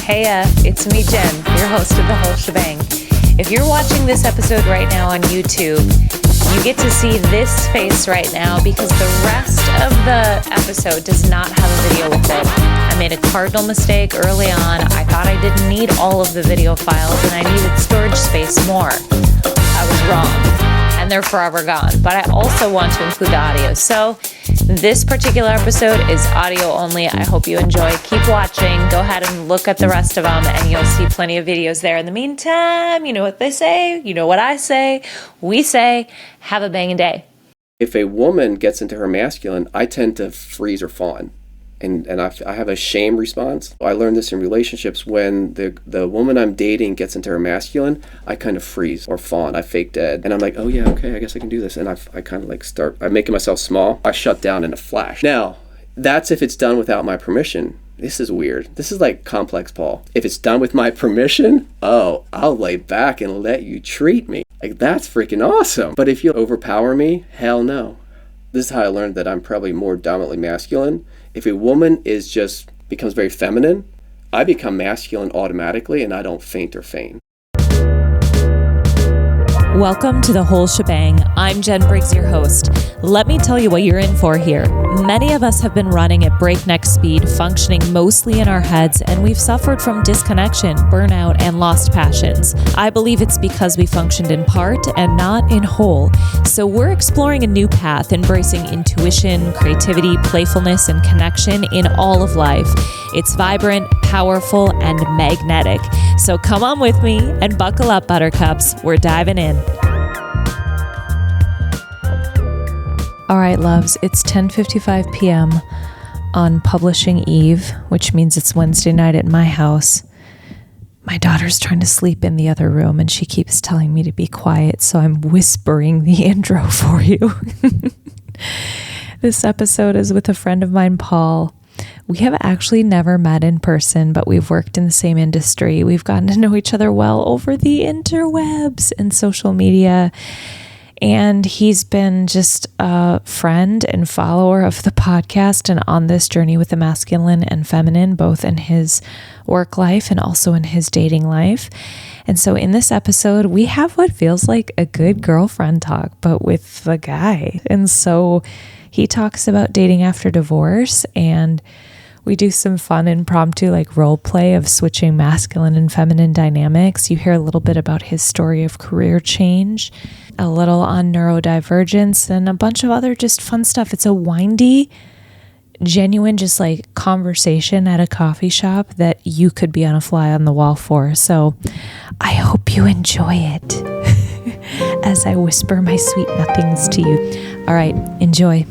Heya, it's me, Jen, your host of The Whole Shebang. If you're watching this episode right now on YouTube, you get to see this face right now because the rest of the episode does not have a video with it. I made a cardinal mistake early on. I thought I didn't need all of the video files and I needed storage space more. I was wrong, and they're forever gone. But I also want to include the audio. So this particular episode is audio only. I hope you enjoy. Keep watching. Go ahead and look at the rest of them, and you'll see plenty of videos there. In the meantime, you know what they say. You know what I say. We say, have a banging day. If a woman gets into her masculine, I tend to freeze or fawn. And I have a shame response. I learned this in relationships. When the woman I'm dating gets into her masculine, I kind of freeze or fawn. I fake dead. And I'm like, oh yeah, okay, I guess I can do this. And I kind of like I'm making myself small. I shut down in a flash. Now, that's if it's done without my permission. This is weird. This is like complex, Paul. If it's done with my permission, oh, I'll lay back and let you treat me. Like, that's freaking awesome. But if you overpower me, hell no. This is how I learned that I'm probably more dominantly masculine. If a woman becomes very feminine, I become masculine automatically and I don't faint or feign. Welcome to The Whole Shebang. I'm Jen Briggs, your host. Let me tell you what you're in for here. Many of us have been running at breakneck speed, functioning mostly in our heads, and we've suffered from disconnection, burnout, and lost passions. I believe it's because we functioned in part and not in whole. So we're exploring a new path, embracing intuition, creativity, playfulness, and connection in all of life. It's vibrant, powerful, and magnetic. So come on with me and buckle up, buttercups. We're diving in. All right, loves, it's 10:55 p.m. on Publishing Eve, which means it's Wednesday night at my house. My daughter's trying to sleep in the other room, and she keeps telling me to be quiet, so I'm whispering the intro for you. This episode is with a friend of mine, Paul. We have actually never met in person, but we've worked in the same industry. We've gotten to know each other well over the interwebs and social media. And he's been just a friend and follower of the podcast and on this journey with the masculine and feminine, both in his work life and also in his dating life. And so in this episode, we have what feels like a good girlfriend talk, but with the guy. And so he talks about dating after divorce, and we do some fun impromptu like role play of switching masculine and feminine dynamics. You hear a little bit about his story of career change, a little on neurodivergence, and a bunch of other just fun stuff. It's a windy, genuine, just like conversation at a coffee shop that you could be on a fly on the wall for. So I hope you enjoy it as I whisper my sweet nothings to you. All right, enjoy.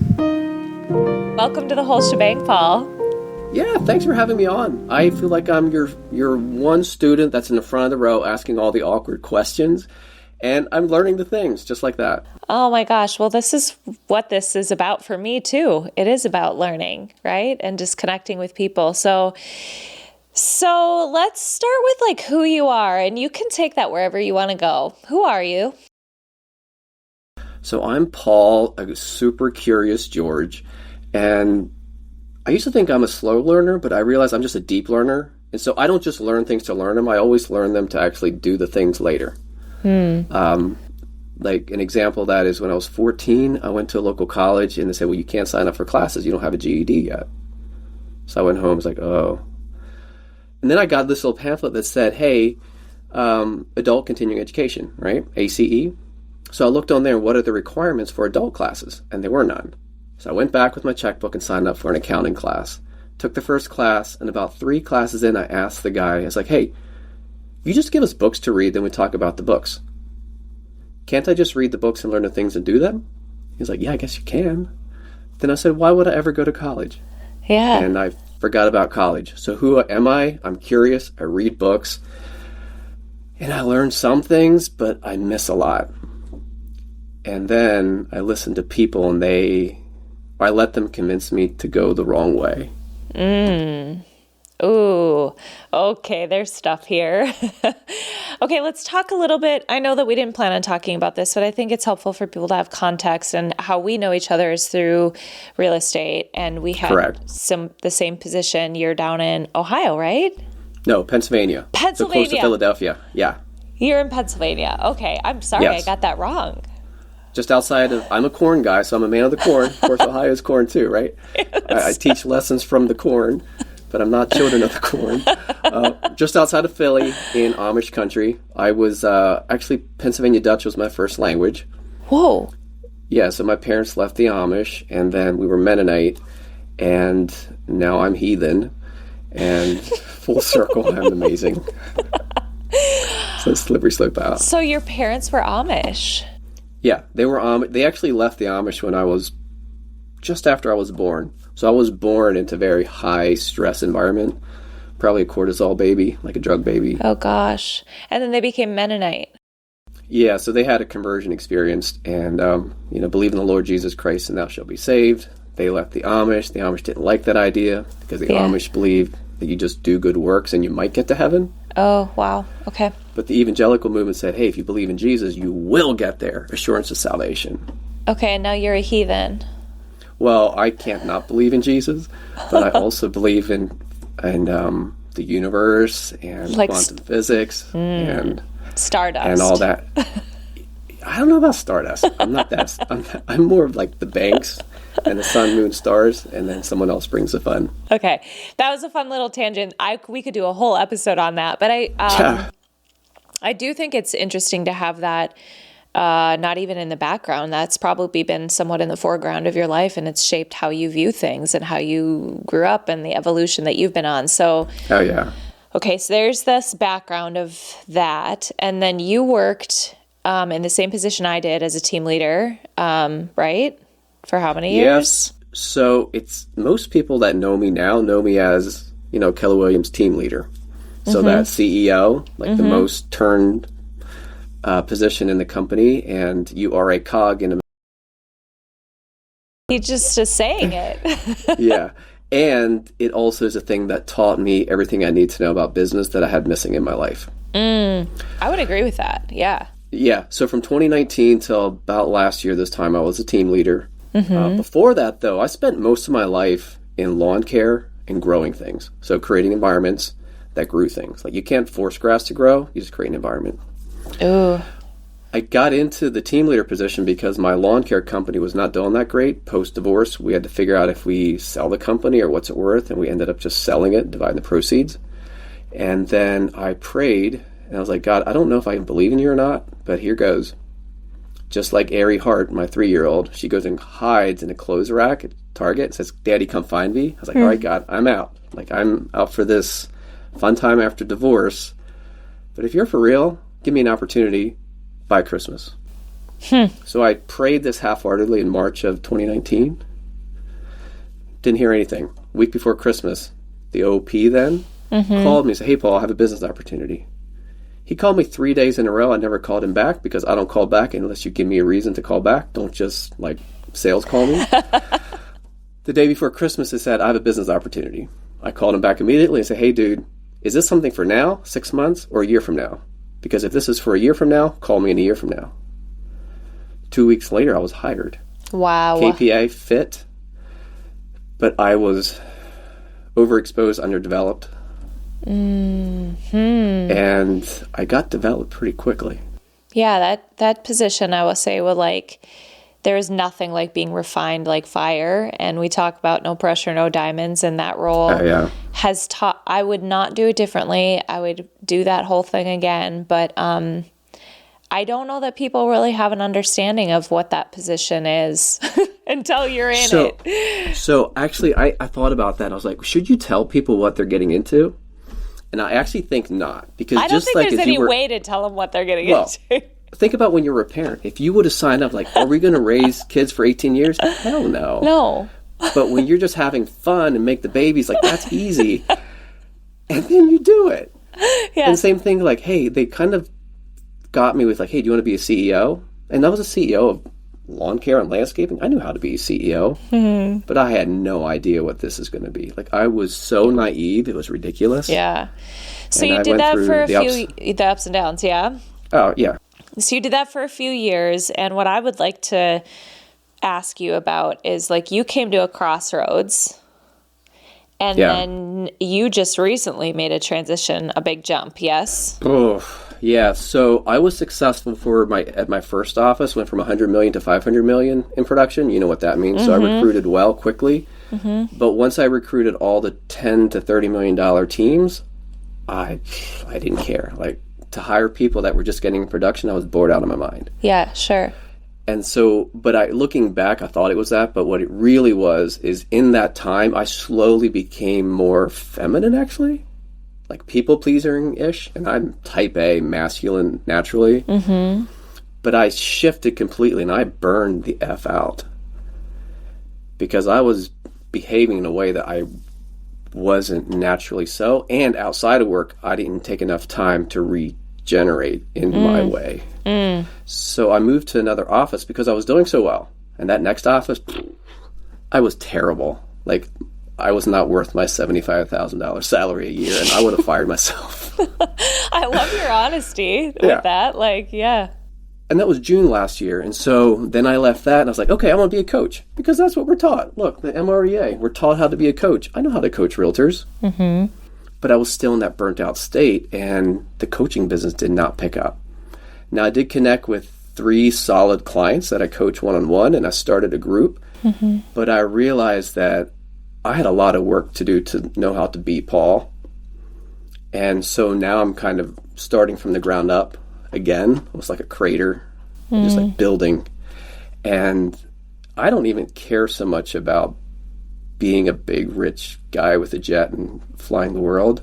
Welcome to The Whole Shebang, Paul. Yeah, thanks for having me on. I feel like I'm your one student that's in the front of the row asking all the awkward questions, and I'm learning the things just like that. Oh my gosh. Well, this is what this is about for me too. It is about learning, right? And just connecting with people. So let's start with like who you are, and you can take that wherever you want to go. Who are you? So I'm Paul, a super curious George, and I used to think I'm a slow learner, but I realize I'm just a deep learner. And so I don't just learn things to learn them. I always learn them to actually do the things later. Like an example of that is when I was 14, I went to a local college and they said, well, you can't sign up for classes. You don't have a GED yet. So I went home, I was like, oh. And then I got this little pamphlet that said, hey, adult continuing education, right? ACE. So I looked on there, what are the requirements for adult classes? And there were none. So I went back with my checkbook and signed up for an accounting class. Took the first class, and about 3 classes in, I asked the guy, I was like, hey, you just give us books to read, then we talk about the books. Can't I just read the books and learn the things and do them? He's like, yeah, I guess you can. Then I said, why would I ever go to college? Yeah. And I forgot about college. So who am I? I'm curious. I read books. And I learn some things, but I miss a lot. And then I listen to people and I let them convince me to go the wrong way. Ooh, okay, there's stuff here. Okay, let's talk a little bit. I know that we didn't plan on talking about this, but I think it's helpful for people to have context, and how we know each other is through real estate, and we had the same position. You're down in Ohio, right? No, Pennsylvania. So close to Philadelphia. Yeah. You're in Pennsylvania. Okay. I'm sorry. Yes. I got that wrong. Just outside of, I'm a corn guy, so I'm a man of the corn. Of course, Ohio's corn too, right? Yes. I teach lessons from the corn, but I'm not children of the corn. Just outside of Philly in Amish country. I was, actually, Pennsylvania Dutch was my first language. Whoa. Yeah, so my parents left the Amish, and then we were Mennonite, and now I'm heathen, and full circle, I'm amazing. So slippery slope out. So your parents were Amish? Yeah, they were they actually left the Amish when I was just after I was born. So I was born into a very high stress environment, probably a cortisol baby, like a drug baby. Oh gosh. And then they became Mennonite. Yeah, so they had a conversion experience and, believe in the Lord Jesus Christ and thou shalt be saved. They left the Amish. The Amish didn't like that idea because the Amish believed that you just do good works and you might get to heaven. Oh, wow. Okay. But the evangelical movement said, hey, if you believe in Jesus, you will get there. Assurance of salvation. Okay, and now you're a heathen. Well, I can't not believe in Jesus, but I also believe in the universe and like quantum physics and stardust and all that. I don't know about stardust. I'm not that. I'm more of like the banks and the sun, moon, stars, and then someone else brings the fun. Okay, that was a fun little tangent. We could do a whole episode on that, but I do think it's interesting to have that not even in the background. That's probably been somewhat in the foreground of your life, and it's shaped how you view things and how you grew up and the evolution that you've been on. So, oh yeah. Okay, so there's this background of that, and then you worked in the same position I did as a team leader, right? For how many years? Yes. So it's most people that know me now know me as, Keller Williams team leader. So that CEO, like the most turned position in the company, and you are a cog in a... He just is saying it. Yeah. And it also is a thing that taught me everything I need to know about business that I had missing in my life. I would agree with that. Yeah. Yeah. So from 2019 till about last year, this time I was a team leader. Before that, though, I spent most of my life in lawn care and growing things. So creating environments that grew things. Like you can't force grass to grow, you just create an environment. Ooh. I got into the team leader position because my lawn care company was not doing that great. Post-divorce, we had to figure out if we sell the company or what's it worth, and we ended up just selling it, dividing the proceeds. And then I prayed, and I was like, God, I don't know if I can believe in you or not, but here goes. Just like Ari Hart, my 3-year-old, she goes and hides in a clothes rack at Target and says, Daddy, come find me. I was like, all right, God, I'm out. Like, I'm out for this fun time after divorce. But if you're for real, give me an opportunity by Christmas. So I prayed this half-heartedly in March of 2019. Didn't hear anything. Week before Christmas, the OP then called me and said, hey, Paul, I have a business opportunity. He called me 3 days in a row. I never called him back because I don't call back unless you give me a reason to call back. Don't just, sales call me. The day before Christmas, he said, I have a business opportunity. I called him back immediately and said, hey, dude, is this something for now, 6 months, or a year from now? Because if this is for a year from now, call me in a year from now. 2 weeks later, I was hired. Wow. KPI fit, but I was overexposed, underdeveloped. And I got developed pretty quickly. Yeah, that position, I will say, there is nothing like being refined like fire. And we talk about no pressure, no diamonds, and that role has taught, I would not do it differently. I would do that whole thing again. But I don't know that people really have an understanding of what that position is until you're in it. So actually, I thought about that. I was like, should you tell people what they're getting into? And I actually think not. Because I don't think there's any way to tell them what they're getting into. Think about when you were a parent. If you would have signed up, are we going to raise kids for 18 years? Hell no. No. But when you're just having fun and make the babies, that's easy. And then you do it. Yeah. And same thing, hey, they kind of got me with, hey, do you want to be a CEO? And I was a CEO of lawn care and landscaping. I knew how to be a CEO. But I had no idea what this is going to be. I was so naive, it was ridiculous. Yeah. So you did that for the ups and downs, yeah? Oh, yeah. So you did that for a few years, and what I would like to ask you about is, you came to a crossroads, And then you just recently made a transition, a big jump, yes? Oh, yeah. So I was successful at my first office, went from 100 million to 500 million in production. You know what that means. So I recruited well quickly. But once I recruited all the 10 to 30 million dollar teams, I didn't care. Like, to hire people that were just getting in production, I was bored out of my mind. Yeah, sure. And so, but looking back, I thought it was that, but what it really was is in that time, I slowly became more feminine, actually, like people pleasing-ish. And I'm type A, masculine naturally. But I shifted completely and I burned the F out because I was behaving in a way that I wasn't naturally so. And outside of work, I didn't take enough time to regenerate in my way. So I moved to another office because I was doing so well. And that next office, I was terrible. Like, I was not worth my $75,000 salary a year, and I would have fired myself. I love your honesty with that. Like, yeah. And that was June last year. And so then I left that, and I was like, okay, I want to be a coach because that's what we're taught. Look, the MREA, we're taught how to be a coach. I know how to coach realtors. But I was still in that burnt out state, and the coaching business did not pick up. Now, I did connect with 3 solid clients that I coach one-on-one, and I started a group. But I realized that I had a lot of work to do to know how to beat Paul. And so now I'm kind of starting from the ground up again. It was like a crater, just like building. And I don't even care so much about being a big, rich guy with a jet and flying the world.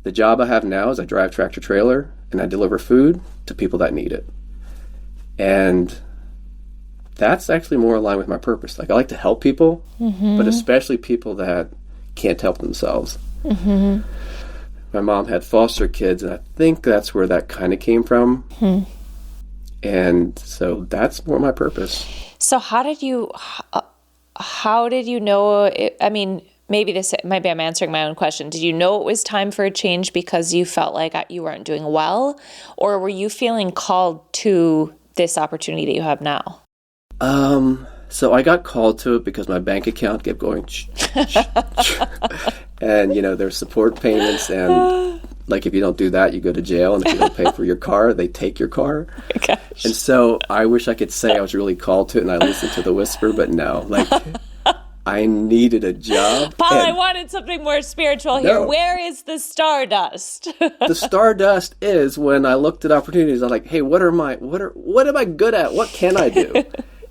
The job I have now is I drive tractor trailer and I deliver food to people that need it. And that's actually more aligned with my purpose. Like, I like to help people, but especially people that can't help themselves. My mom had foster kids, and I think that's where that kind of came from. And so that's more my purpose. So how did you know it, I mean, maybe I'm answering my own question. Did you know it was time for a change because you felt like you weren't doing well, or were you feeling called to this opportunity that you have now? So I got called to it because my bank account kept going and, there's support payments, and like, if you don't do that, you go to jail, and if you don't pay for your car, they take your car. And so I wish I could say I was really called to it and I listened to the whisper, but no, like, I needed a job. Paul, I wanted something more spiritual here. No. Where is the stardust? The stardust is when I looked at opportunities. I'm like, hey, what am I good at? What can I do?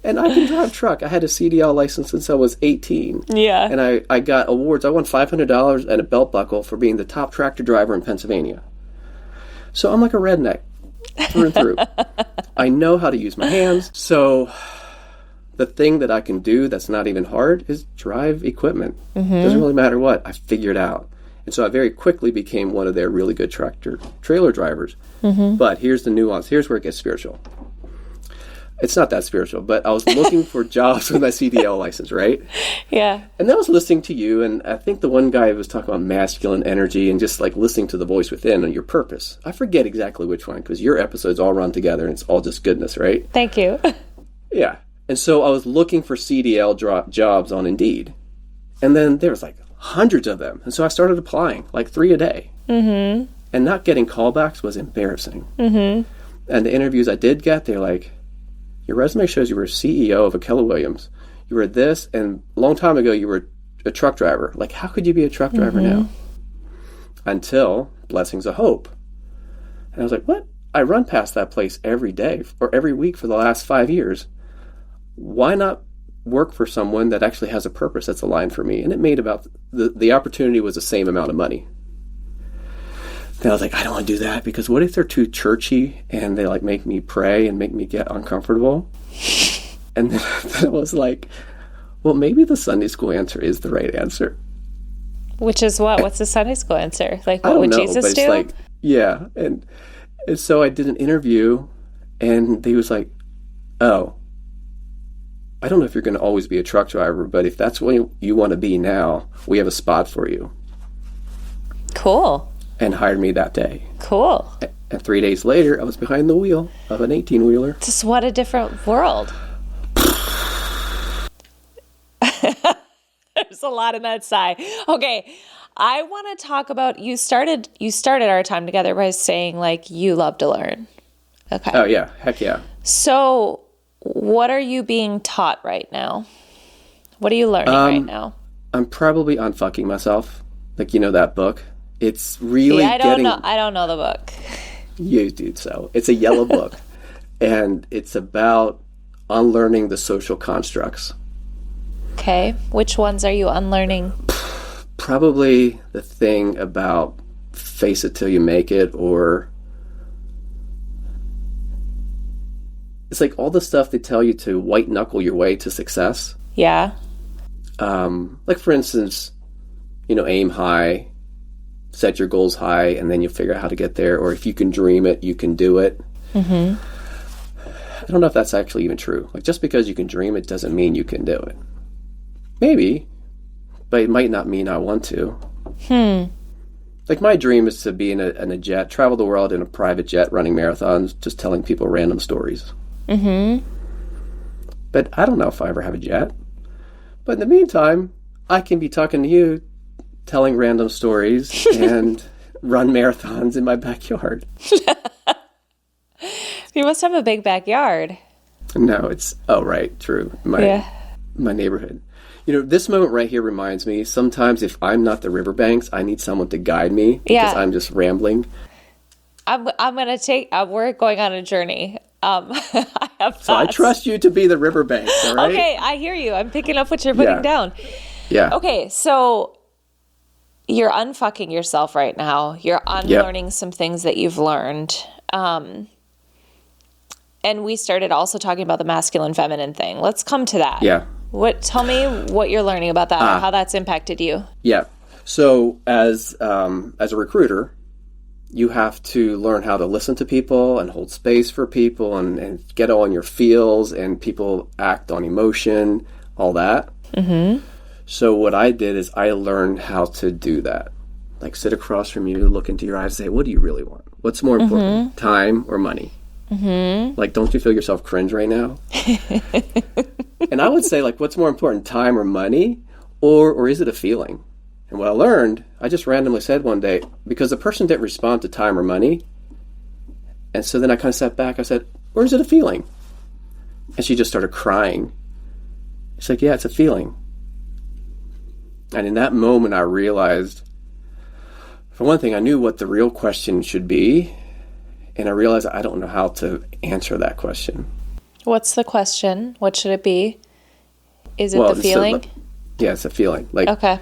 And I can drive truck. I had a CDL license since I was 18. Yeah. And I got awards. I won $500 and a belt buckle for being the top tractor driver in Pennsylvania. So I'm like a redneck through and through. I know how to use my hands. So the thing that I can do that's not even hard is drive equipment. Doesn't really matter what. I figured out. And so I very quickly became one of their really good tractor trailer drivers. But here's the nuance. Here's where it gets spiritual. It's not that spiritual, but I was looking for jobs with my CDL license, right? Yeah. And then I was listening to you, and I think the one guy was talking about masculine energy and just like listening to the voice within and your purpose. I forget exactly which one, because your episodes all run together and it's all just goodness, right? Thank you. Yeah. And so I was looking for CDL jobs on Indeed. And then there was like hundreds of them. And so I started applying, like 3 a day. And not getting callbacks was embarrassing. And the interviews I did get, they're like, your resume shows you were CEO of a Keller Williams. You were this, and a long time ago you were a truck driver. Like, how could you be a truck driver now? Until Blessings of Hope. And I was like, what? I run past that place every day or every week for the last 5 years. Why not work for someone that actually has a purpose that's aligned for me? And it made about, the opportunity was the same amount of money. Then I was like, I don't want to do that, because what if they're too churchy and they like make me pray and make me get uncomfortable? And then I was like, well, maybe the Sunday school answer is the right answer. Which is what? What's the Sunday school answer? Like, what would Jesus do? Like, yeah. And so I did an interview, and he was like, oh, I don't know if you're going to always be a truck driver, but if that's what you want to be now, we have a spot for you. Cool. And hired me that day. Cool. And 3 days later, I was behind the wheel of an 18-wheeler. Just what a different world. There's a lot in that sigh. Okay. I want to talk about, you started our time together by saying like you love to learn. Okay. Oh yeah. Heck yeah. So what are you being taught right now? What are you learning right now? I'm probably unfucking myself. Like, you know, that book. It's really I don't know the book. You do. So it's a yellow book, and it's about unlearning the social constructs. Okay. Which ones are you unlearning? Probably the thing about face it till you make it, or it's like all the stuff they tell you to white knuckle your way to success. Yeah. Like for instance, you know, aim high, set your goals high, and then you figure out how to get there. Or if you can dream it, you can do it. Mm-hmm. I don't know if that's actually even true. Like just because you can dream it doesn't mean you can do it. Maybe, but it might not mean I want to. Like my dream is to be in a jet, travel the world in a private jet, running marathons, just telling people random stories. Mm-hmm. But I don't know if I ever have a jet. But in the meantime, I can be talking to you, telling random stories, and run marathons in my backyard. You must have a big backyard. No, it's... Oh, right. True. My neighborhood. You know, this moment right here reminds me, sometimes if I'm not the riverbanks, I need someone to guide me because I'm just rambling. We're going on a journey. I have thoughts. So I trust you to be the riverbanks, all right? Okay, I hear you. I'm picking up what you're putting down. Yeah. Okay, so you're unfucking yourself right now. You're unlearning some things that you've learned. And we started also talking about the masculine feminine thing. Let's come to that. Yeah. Tell me what you're learning about that, or how that's impacted you. Yeah. So as a recruiter, you have to learn how to listen to people and hold space for people and get on your feels, and people act on emotion, all that. Mm-hmm. So what I did is I learned how to do that. Like sit across from you, look into your eyes, say, what do you really want? What's more important, time or money? Mm-hmm. Like, don't you feel yourself cringe right now? And I would say, like, what's more important, time or money? Or is it a feeling? And what I learned, I just randomly said one day, because the person didn't respond to time or money. And so then I kind of sat back. I said, or is it a feeling? And she just started crying. She's like, yeah, it's a feeling. And in that moment, I realized, for one thing, I knew what the real question should be. And I realized I don't know how to answer that question. What's the question? What should it be? Is it the feeling? Yeah, it's a feeling. Like, okay.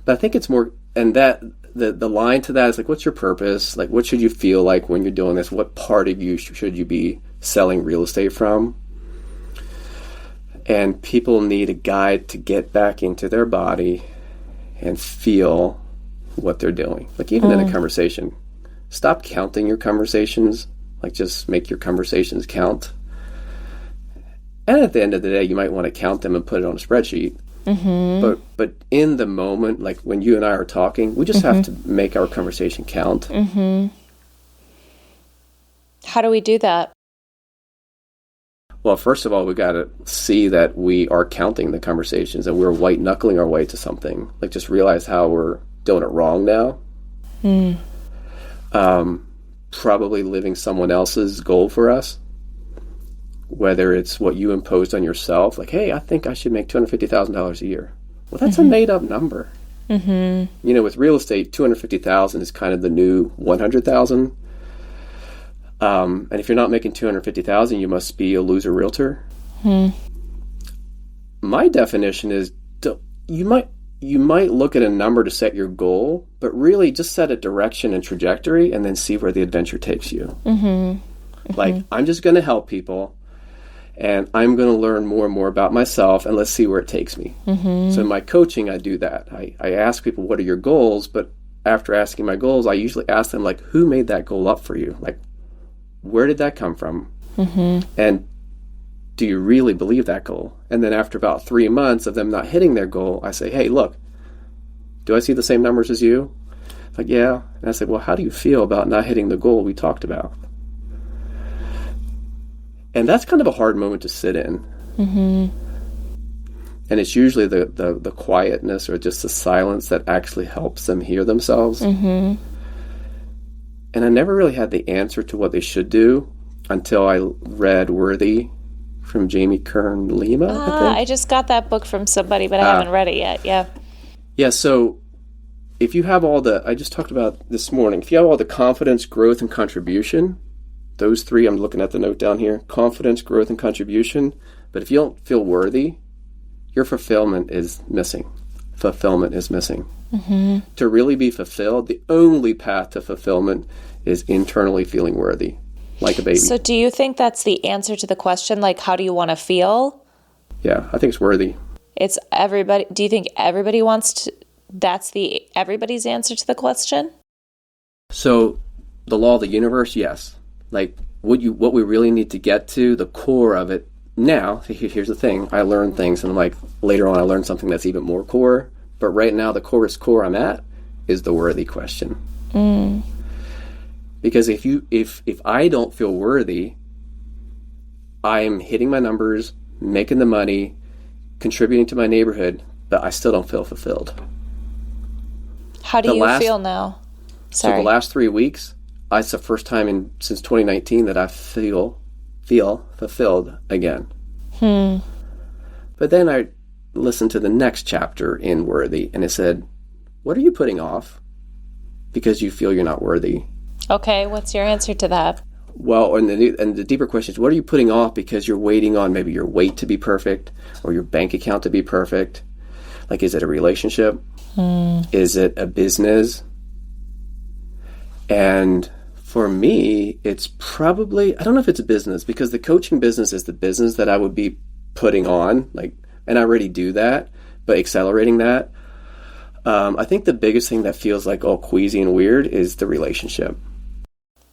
But I think it's more, and that the line to that is like, what's your purpose? Like, what should you feel like when you're doing this? What part of you should you be selling real estate from? And people need a guide to get back into their body and feel what they're doing. Like even in a conversation, stop counting your conversations. Like just make your conversations count. And at the end of the day, you might want to count them and put it on a spreadsheet. Mm-hmm. But in the moment, like when you and I are talking, we just have to make our conversation count. Mm-hmm. How do we do that? Well, first of all, we got to see that we are counting the conversations and we're white knuckling our way to something. Like just realize how we're doing it wrong now. Probably living someone else's goal for us. Whether it's what you imposed on yourself, like, hey, I think I should make $250,000 a year. Well, that's a made-up number. You know, with real estate, $250,000 is kind of the new $100,000. And if you're not making $250,000, you must be a loser realtor. My definition is, you might look at a number to set your goal, but really just set a direction and trajectory, and then see where the adventure takes you. Like, I'm just going to help people. And I'm going to learn more and more about myself, and let's see where it takes me. So in my coaching, I do that. I ask people, what are your goals? But after asking my goals, I usually ask them, like, who made that goal up for you? Like, where did that come from? And do you really believe that goal? And then after about 3 months of them not hitting their goal, I say, hey, look, do I see the same numbers as you? Like, yeah. And I say, well, how do you feel about not hitting the goal we talked about? And that's kind of a hard moment to sit in. And And it's usually the quietness or just the silence that actually helps them hear themselves. And I never really had the answer to what they should do until I read Worthy from Jamie Kern Lima, I think. I just got that book from somebody, but I haven't read it yet. Yeah. Yeah, so if you have I just talked about this morning, if you have all the confidence, growth, and contribution, those three, I'm looking at the note down here, confidence, growth, and contribution, but if you don't feel worthy, your fulfillment is missing. Fulfillment is missing. To really be fulfilled, the only path to fulfillment is internally feeling worthy, like a baby. So do you think that's the answer to the question, like, how do you want to feel? Yeah, I think it's worthy. It's everybody. Do you think everybody wants to, that's everybody's answer to the question? So the law of the universe, yes. Like what we really need to get to, the core of it. Now, here's the thing. I learn things, and like later on I learn something that's even more core. But right now, the core I'm at is the worthy question. Because if I don't feel worthy, I'm hitting my numbers, making the money, contributing to my neighborhood, but I still don't feel fulfilled. How do you feel now? Sorry. So the last 3 weeks, it's the first time since 2019 that I feel fulfilled again. But then I listened to the next chapter in Worthy, and it said, what are you putting off because you feel you're not worthy? Okay, what's your answer to that? Well, and the deeper question is, what are you putting off because you're waiting on maybe your weight to be perfect or your bank account to be perfect? Like, is it a relationship? Is it a business? And for me, it's probably, I don't know if it's a business, because the coaching business is the business that I would be putting on, like, and I already do that, but accelerating that. I think the biggest thing that feels like all queasy and weird is the relationship.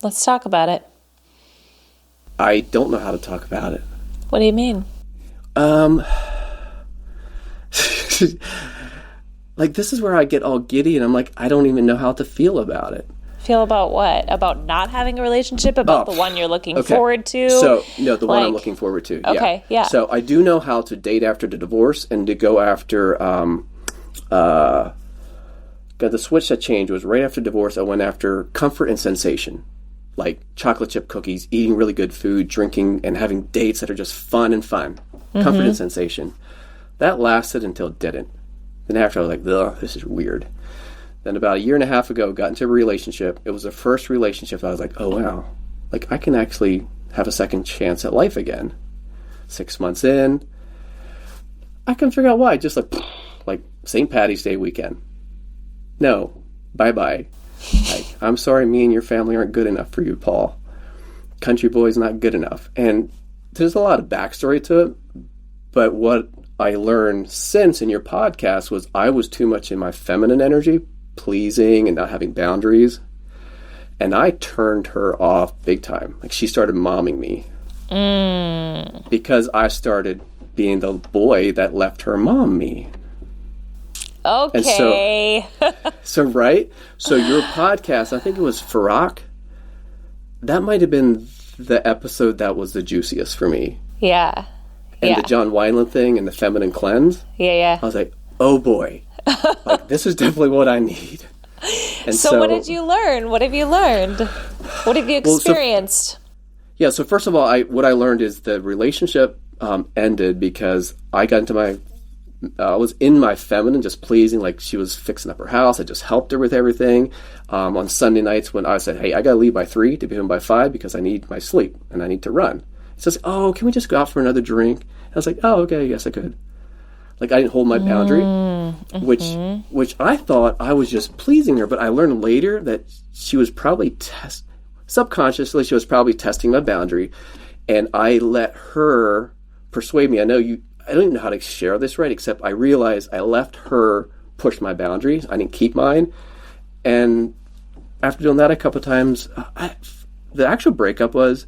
Let's talk about it. I don't know how to talk about it. What do you mean? Like, this is where I get all giddy, and I'm like, I don't even know how to feel about it. Feel about what? About not having a relationship? About the one you're looking forward to? So, no, the one I'm looking forward to. Okay, yeah. So I do know how to date after the divorce and to go after, the switch that changed was right after divorce. I went after comfort and sensation, like chocolate chip cookies, eating really good food, drinking, and having dates that are just fun. Comfort and sensation. That lasted until it didn't. Then after I was like, ugh, this is weird. Then about a year and a half ago, got into a relationship. It was the first relationship that I was like, oh, wow. Like, I can actually have a second chance at life again. 6 months in, I couldn't figure out why. Just like St. Patty's Day weekend. No, bye-bye. Like, I'm sorry, me and your family aren't good enough for you, Paul. Country boy's not good enough. And there's a lot of backstory to it. But what I learned since in your podcast was I was too much in my feminine energy, pleasing and not having boundaries. And I turned her off big time. Like, she started momming me. Because I started being the boy that left her mom me. Okay. So right? So your podcast, I think it was Farak. That might have been the episode that was the juiciest for me. Yeah. And the John Wineland thing and the feminine cleanse. Yeah. I was like, oh boy. Like, this is definitely what I need. And so what did you learn? What have you learned? What have you experienced? So first of all, what I learned is the relationship ended because I got into I was in my feminine, just pleasing, like she was fixing up her house. I just helped her with everything. On Sunday nights when I said, hey, I got to leave by 3 to be home by 5 because I need my sleep and I need to run. He says, oh, can we just go out for another drink? And I was like, oh, okay, yes, I could. Like, I didn't hold my boundary, which I thought I was just pleasing her. But I learned later that she was probably subconsciously, she was probably testing my boundary. And I let her persuade me. I don't even know how to share this right, except I realized I left her push my boundaries. I didn't keep mine. And after doing that a couple of times, the actual breakup was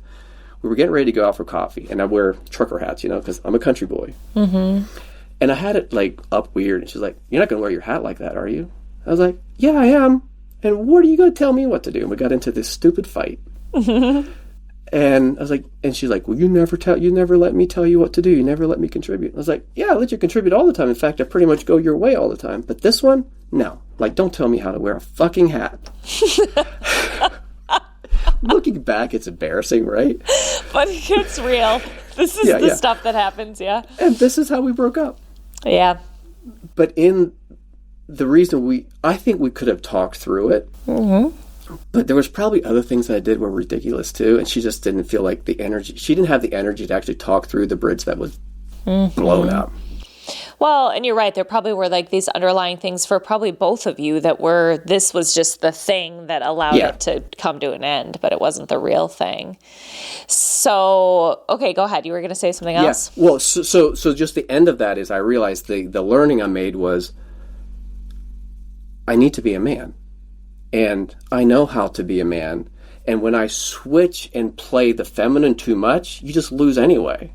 we were getting ready to go out for coffee. And I wear trucker hats, because I'm a country boy. And I had it, like, up weird. And she's like, you're not going to wear your hat like that, are you? I was like, yeah, I am. And what are you going to tell me what to do? And we got into this stupid fight. And I was like, and she's like, well, you never let me tell you what to do. You never let me contribute. I was like, yeah, I let you contribute all the time. In fact, I pretty much go your way all the time. But this one, no. Like, don't tell me how to wear a fucking hat. Looking back, it's embarrassing, right? But it's real. This is the stuff that happens, yeah. And this is how we broke up. Yeah. But in the reason I think we could have talked through it. Mm-hmm. But there was probably other things that I did were ridiculous too, and she just didn't feel like the energy. She didn't have the energy to actually talk through the bridge that was blown up. Well, and you're right. There probably were like these underlying things for probably both of you this was just the thing that allowed it to come to an end, but it wasn't the real thing. So, okay, go ahead. You were going to say something else? Yeah. Well, so just the end of that is I realized the learning I made was I need to be a man. And I know how to be a man. And when I switch and play the feminine too much, you just lose anyway.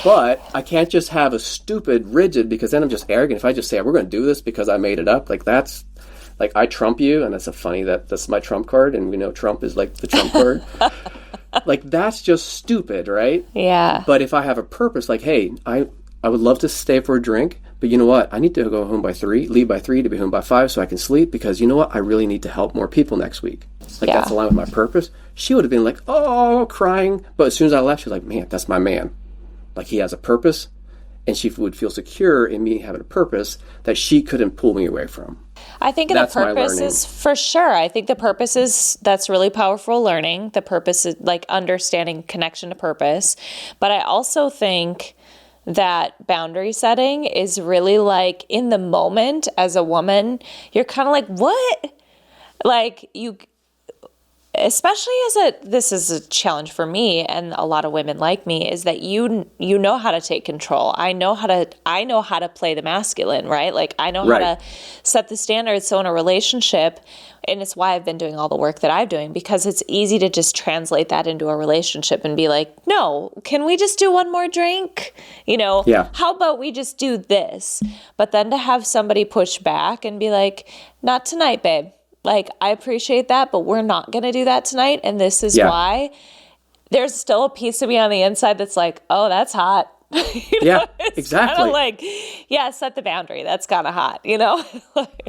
But I can't just have a stupid, rigid, because then I'm just arrogant. If I just say, we're going to do this because I made it up, like that's, like I trump you, and it's funny that that's my trump card, and we know Trump is like the trump card. Like that's just stupid, right? Yeah. But if I have a purpose, like, hey, I would love to stay for a drink, but you know what? I need to go home by 3, leave by 3 to be home by 5 so I can sleep, because you know what? I really need to help more people next week. Like that's aligned with my purpose. She would have been like, oh, crying. But as soon as I left, she was like, man, that's my man. Like he has a purpose, and she would feel secure in me having a purpose that she couldn't pull me away from. I think the purpose is, for sure, I think the purpose is, that's really powerful learning. The purpose is like understanding connection to purpose. But I also think that boundary setting is really like in the moment as a woman, you're kind of like, what? Like you, especially this is a challenge for me and a lot of women like me, is that you know how to take control. I know how to play the masculine, right? Like I know how to set the standards. So in a relationship, and it's why I've been doing all the work that I'm doing, because it's easy to just translate that into a relationship and be like, no, can we just do one more drink? You know, how about we just do this? But then to have somebody push back and be like, not tonight, babe. Like, I appreciate that, but we're not going to do that tonight. And this is why. There's still a piece of me on the inside that's like, oh, that's hot. Exactly. Kind of like, set the boundary. That's kind of hot, you know?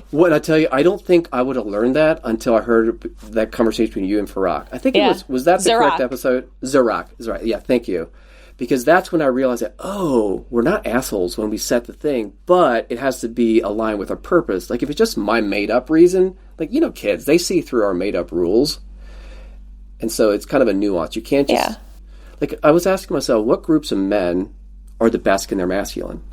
What I tell you, I don't think I would have learned that until I heard that conversation between you and Farak. I think it was that the correct episode? Zarak is right. Yeah, thank you. Because that's when I realized that, we're not assholes when we set the thing, but it has to be aligned with our purpose. Like if it's just my made up reason, like, you know, kids, they see through our made up rules. And so it's kind of a nuance. You can't just, like I was asking myself, what groups of men are the best in their masculine?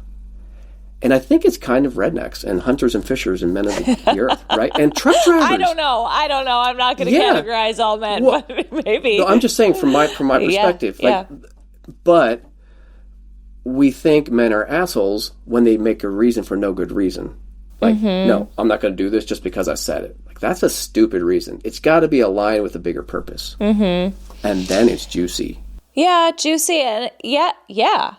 And I think it's kind of rednecks and hunters and fishers and men of the earth, right? And truck drivers. I don't know. I'm not going to categorize all men, but maybe. No, I'm just saying from my perspective. But we think men are assholes when they make a reason for no good reason. Like, no, I'm not going to do this just because I said it. Like, that's a stupid reason. It's got to be aligned with a bigger purpose. And then it's juicy. Yeah, juicy. And yeah.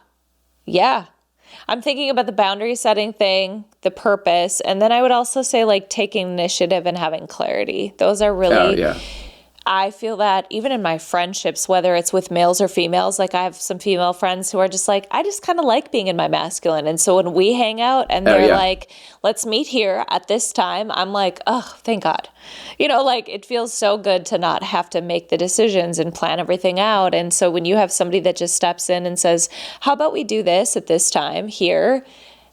I'm thinking about the boundary setting thing, the purpose, and then I would also say like taking initiative and having clarity. Those are really, I feel that even in my friendships, whether it's with males or females, like I have some female friends who are just like, I just kind of like being in my masculine. And so when we hang out and they're like, let's meet here at this time, I'm like, oh, thank God. You know, like it feels so good to not have to make the decisions and plan everything out. And so when you have somebody that just steps in and says, how about we do this at this time here?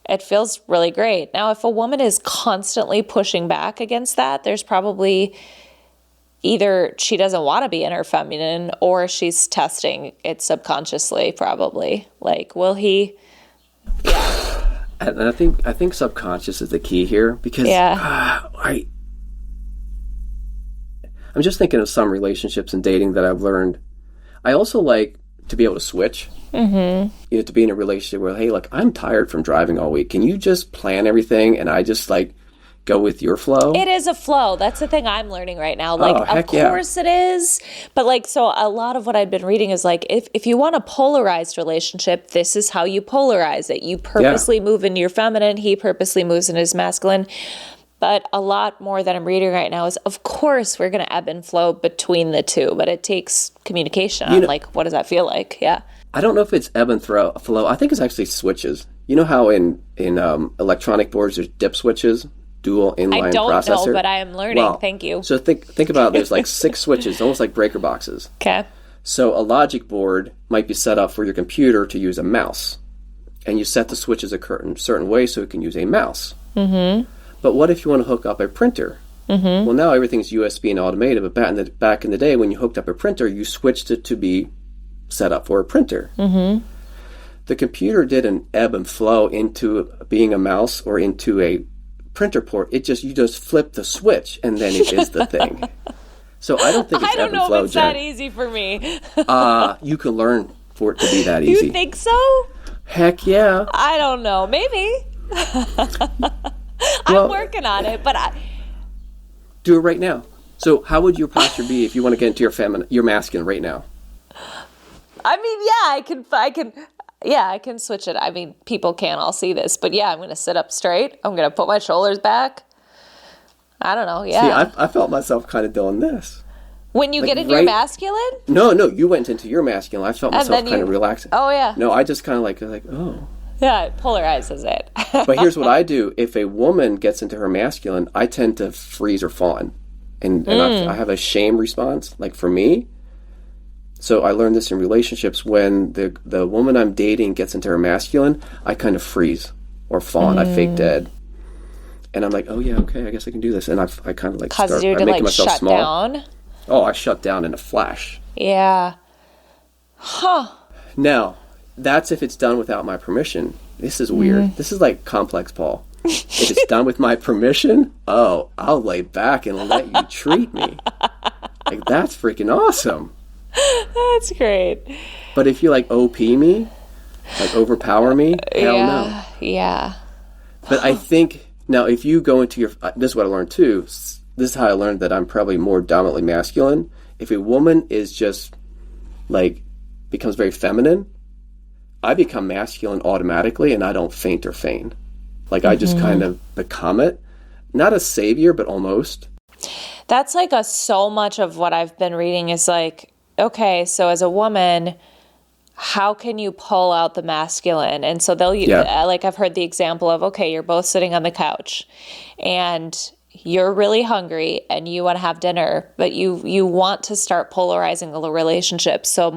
It feels really great. Now, if a woman is constantly pushing back against that, there's probably either she doesn't want to be in her feminine or she's testing it subconsciously, probably. Like, will he? Yeah. And I think subconscious is the key here, because I'm just thinking of some relationships and dating that I've learned. I also like to be able to switch. You know, to be in a relationship where, hey, look, I'm tired from driving all week. Can you just plan everything and I just like go with your flow? It is a flow. That's the thing I'm learning right now. Like, of course it is. But like, so a lot of what I've been reading is like, if you want a polarized relationship, this is how you polarize it. You purposely move into your feminine. He purposely moves in his masculine. But a lot more that I'm reading right now is, of course, we're going to ebb and flow between the two, but it takes communication on, like, what does that feel like? Yeah. I don't know if it's ebb and flow. I think it's actually switches. You know how in electronic boards there's dip switches, dual inline processor? I don't know, but I am learning. Well, thank you. So think about it. There's like 6 switches, almost like breaker boxes. Okay. So a logic board might be set up for your computer to use a mouse. And you set the switches a certain way so it can use a mouse. Mm-hmm. But what if you want to hook up a printer? Mm-hmm. Well, now everything's USB and automated, but back in the day when you hooked up a printer, you switched it to be set up for a printer. Mm-hmm. The computer didn't ebb and flow into being a mouse or into a printer port. You just flip the switch and then it is the thing. So I don't think it's ebb and flow, I don't know if it's Jen. that easy for me. You can learn for it to be that easy. You think so? Heck yeah. I don't know. Maybe. I'm working on it, but do it right now. So how would your posture be if you want to get into your masculine right now? I mean, yeah, I can switch it. I mean, people can't all see this, but yeah, I'm going to sit up straight. I'm going to put my shoulders back. I don't know. Yeah. See, I felt myself kind of doing this. When you get in your masculine? No, you went into your masculine. I felt myself kind of relaxing. Oh, yeah. No, I just kind of like, oh. Yeah, it polarizes it. But here's what I do. If a woman gets into her masculine, I tend to freeze or fawn. And I have a shame response, like for me. So I learned this in relationships. When the woman I'm dating gets into her masculine, I kind of freeze or fawn. I fake dead. And I'm like, oh yeah, okay, I guess I can do this. And I kind of like start making myself shut small. Down? Oh, I shut down in a flash. Yeah. Huh. Now, that's if it's done without my permission. This is weird. This is like complex, Paul. If it's done with my permission, I'll lay back and let you treat me. Like, that's freaking awesome. That's great. But if you like OP me, like overpower me, hell no. Yeah. But I think, now if you go into this is what I learned too. This is how I learned that I'm probably more dominantly masculine. If a woman is just like, becomes very feminine, I become masculine automatically and I don't faint or feign. Like I just kind of become it. Not a savior, but almost. That's like so much of what I've been reading is like, okay, so as a woman, how can you pull out the masculine? And so like I've heard the example of, okay, you're both sitting on the couch and you're really hungry and you want to have dinner, but you want to start polarizing a relationship. So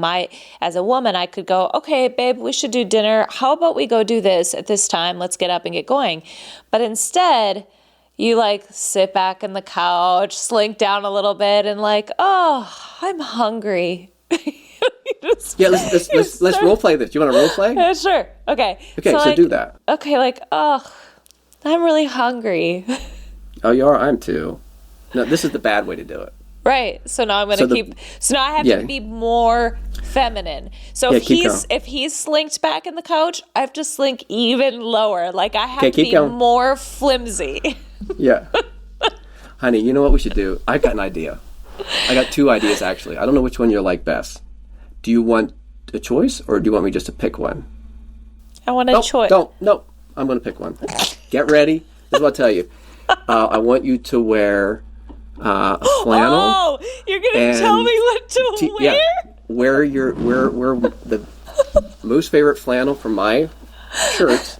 as a woman, I could go, okay, babe, we should do dinner. How about we go do this at this time? Let's get up and get going. But instead, you like sit back in the couch, slink down a little bit and like, oh, I'm hungry. Let's role play this. Do you want to role play? Sure. Okay. So do that. Okay, like, oh, I'm really hungry. Oh, you are? I'm too. No, this is the bad way to do it. Right. So now I'm going to So now I have to be more feminine. So if he's slinked back in the couch, I have to slink even lower. Like I have to be more flimsy. Yeah. Honey, you know what we should do? I got an idea. I got 2 ideas actually. I don't know which one you like best. Do you want a choice or do you want me just to pick one? I want a choice. No. I'm going to pick one. Get ready. This is what I'll tell you. I want you to wear a flannel. Oh, you're going to tell me what to wear? Yeah. Wear the most favorite flannel from my shirt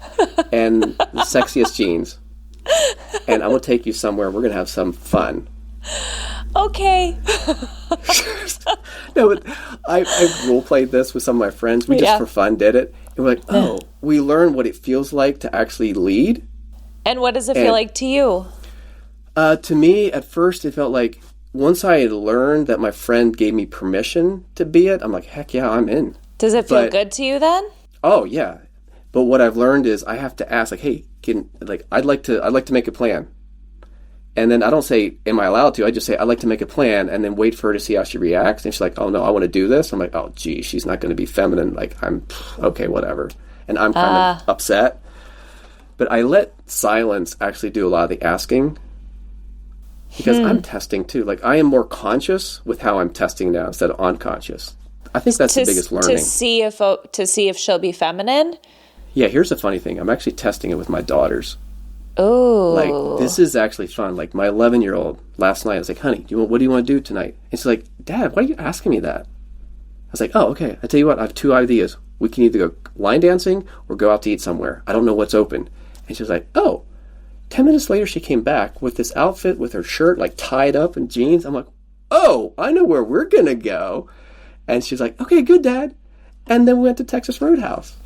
and the sexiest jeans. And I'm going to take you somewhere. We're going to have some fun. Okay. No, but I role played this with some of my friends. We just for fun did it. And we're like, we learn what it feels like to actually lead. And what does it feel like to you? To me, at first, it felt like once I had learned that my friend gave me permission to be it, I'm like, heck yeah, I'm in. Does it feel good to you then? Oh yeah. But what I've learned is I have to ask, like, hey, I'd like to make a plan. And then I don't say, am I allowed to? I just say, I'd like to make a plan and then wait for her to see how she reacts. And she's like, oh no, I want to do this. I'm like, oh gee, she's not going to be feminine. Like, okay, whatever. And I'm kind of upset. But I let silence actually do a lot of the asking because I'm testing too. Like I am more conscious with how I'm testing now instead of unconscious. I think that's the biggest learning. To see if she'll be feminine. Yeah, here's the funny thing. I'm actually testing it with my daughters. Oh. Like, this is actually fun. Like, my 11-year-old last night, I was like, honey, what do you want to do tonight? And she's like, Dad, why are you asking me that? I was like, oh, okay. I tell you what, I have 2 ideas. We can either go line dancing or go out to eat somewhere. I don't know what's open. And she was like, oh. 10 minutes later, she came back with this outfit with her shirt, like, tied up and jeans. I'm like, oh, I know where we're going to go. And she's like, okay, good, Dad. And then we went to Texas Roadhouse.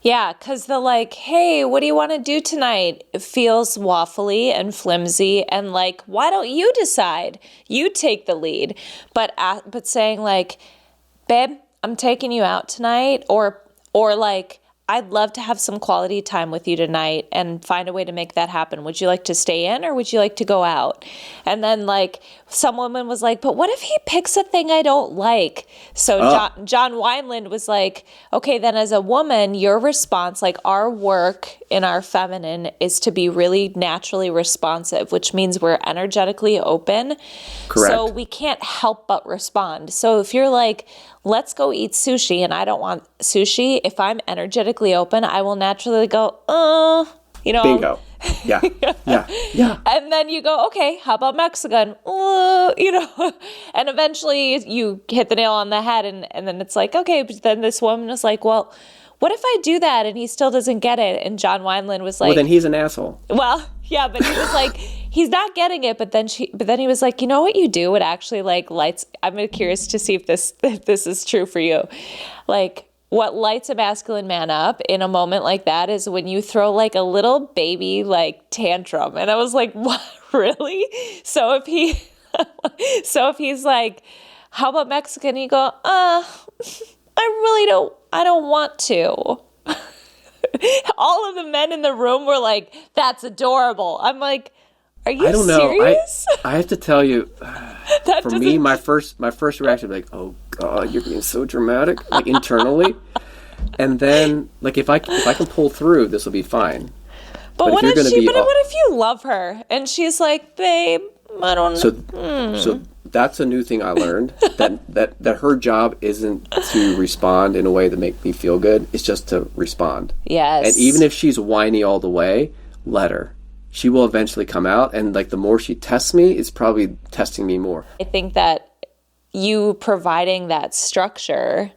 Yeah, because the like, hey, what do you want to do tonight? It feels waffly and flimsy and like, why don't you decide? You take the lead. But saying like, babe, I'm taking you out tonight, or like, I'd love to have some quality time with you tonight and find a way to make that happen. Would you like to stay in or would you like to go out? And then like some woman was like, but what if he picks a thing I don't like? So John Wineland was like, okay, then as a woman, your response, like our work in our feminine is to be really naturally responsive, which means we're energetically open. Correct. So we can't help but respond. So if you're like, let's go eat sushi and I don't want sushi, if I'm energetically open, I will naturally go, bingo. Yeah. Yeah. And then you go, okay, how about Mexican? And eventually you hit the nail on the head and then it's like, okay, but then this woman is like, well, what if I do that and he still doesn't get it? And John Wineland was like, well, then he's an asshole. Well, yeah, but he was like, he's not getting it. But then he was like, you know what you do? It actually like lights. I'm curious to see if this is true for you. Like what lights a masculine man up in a moment like that is when you throw like a little baby like tantrum. And I was like, what, really? So if he's like, how about Mexican? You go, I don't want to. All of the men in the room were like, that's adorable. I'm like, are you serious? I have to tell you, for me, my first reaction was like, oh God, you're being so dramatic, like internally. And then, like, if I can pull through, this will be fine. But what if you love her and she's like, babe, I don't know. So that's a new thing I learned, that her job isn't to respond in a way that make me feel good. It's just to respond. Yes. And even if she's whiny all the way, let her. She will eventually come out, and like the more she tests me, it's probably testing me more. I think that you providing that structure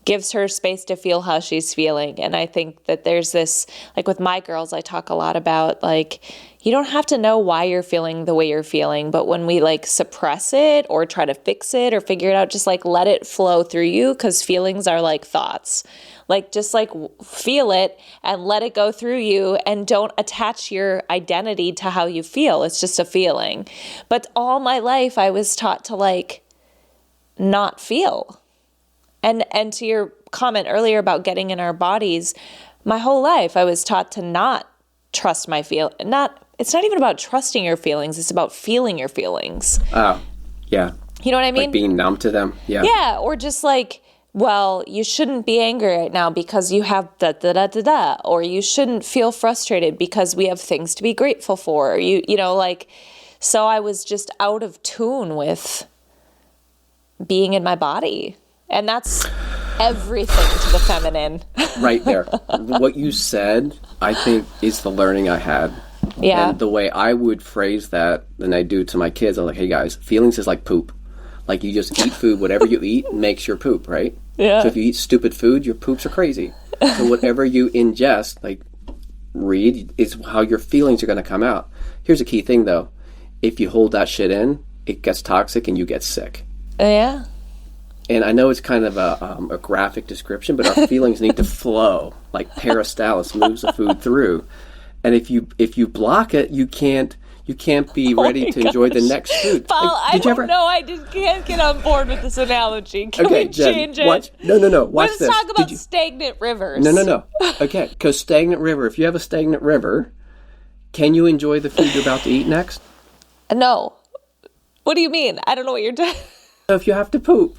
gives her space to feel how she's feeling. And I think that there's this, like with my girls, I talk a lot about like, you don't have to know why you're feeling the way you're feeling, but when we like suppress it or try to fix it or figure it out, just like let it flow through you, because feelings are like thoughts. Like just like feel it and let it go through you, and don't attach your identity to how you feel. It's just a feeling. But all my life I was taught to like not feel. And to your comment earlier about getting in our bodies, my whole life I was taught to not trust my it's not even about trusting your feelings, it's about feeling your feelings. Oh, yeah. You know what I mean? Like being numb to them. Yeah. Yeah, or just like, well, you shouldn't be angry right now because you have da-da-da-da-da, or you shouldn't feel frustrated because we have things to be grateful for. So I was just out of tune with being in my body. And that's everything to the feminine. Right there. What you said, I think, is the learning I had. Yeah. And the way I would phrase that, and I do to my kids, I'm like, hey guys, feelings is like poop. Like you just eat food, whatever you eat makes your poop, right? Yeah. So if you eat stupid food, your poops are crazy. So whatever you ingest, like read, is how your feelings are going to come out. Here's a key thing though. If you hold that shit in, it gets toxic and you get sick. Yeah. And I know it's kind of a graphic description, but our feelings need to flow, like peristalsis moves the food through. And if you block it, you can't be ready to enjoy the next food. Paul, I just can't get on board with this analogy. Can we change it? Watch. No. Watch Let's this. talk about stagnant rivers. No. Okay, because stagnant river. If you have a stagnant river, can you enjoy the food you're about to eat next? No. What do you mean? I don't know what you're doing. So if you have to poop.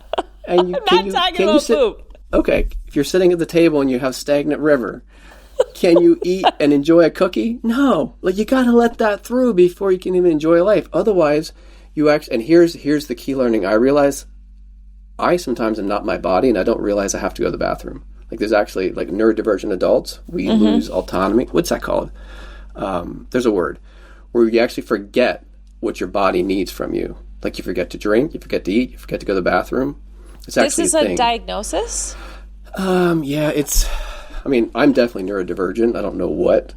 And you, I'm not talking about poop. Okay, if you're sitting at the table and you have stagnant river, can you eat and enjoy a cookie? No. Like you gotta let that through before you can even enjoy life. Otherwise, and here's the key learning. I realize I sometimes am not my body, and I don't realize I have to go to the bathroom. Like there's actually like neurodivergent adults. We lose autonomy. What's that called? there's a word where you actually forget what your body needs from you. Like you forget to drink, you forget to eat, you forget to go to the bathroom. It's actually This is a diagnosis? Yeah, I'm definitely neurodivergent. I don't know what,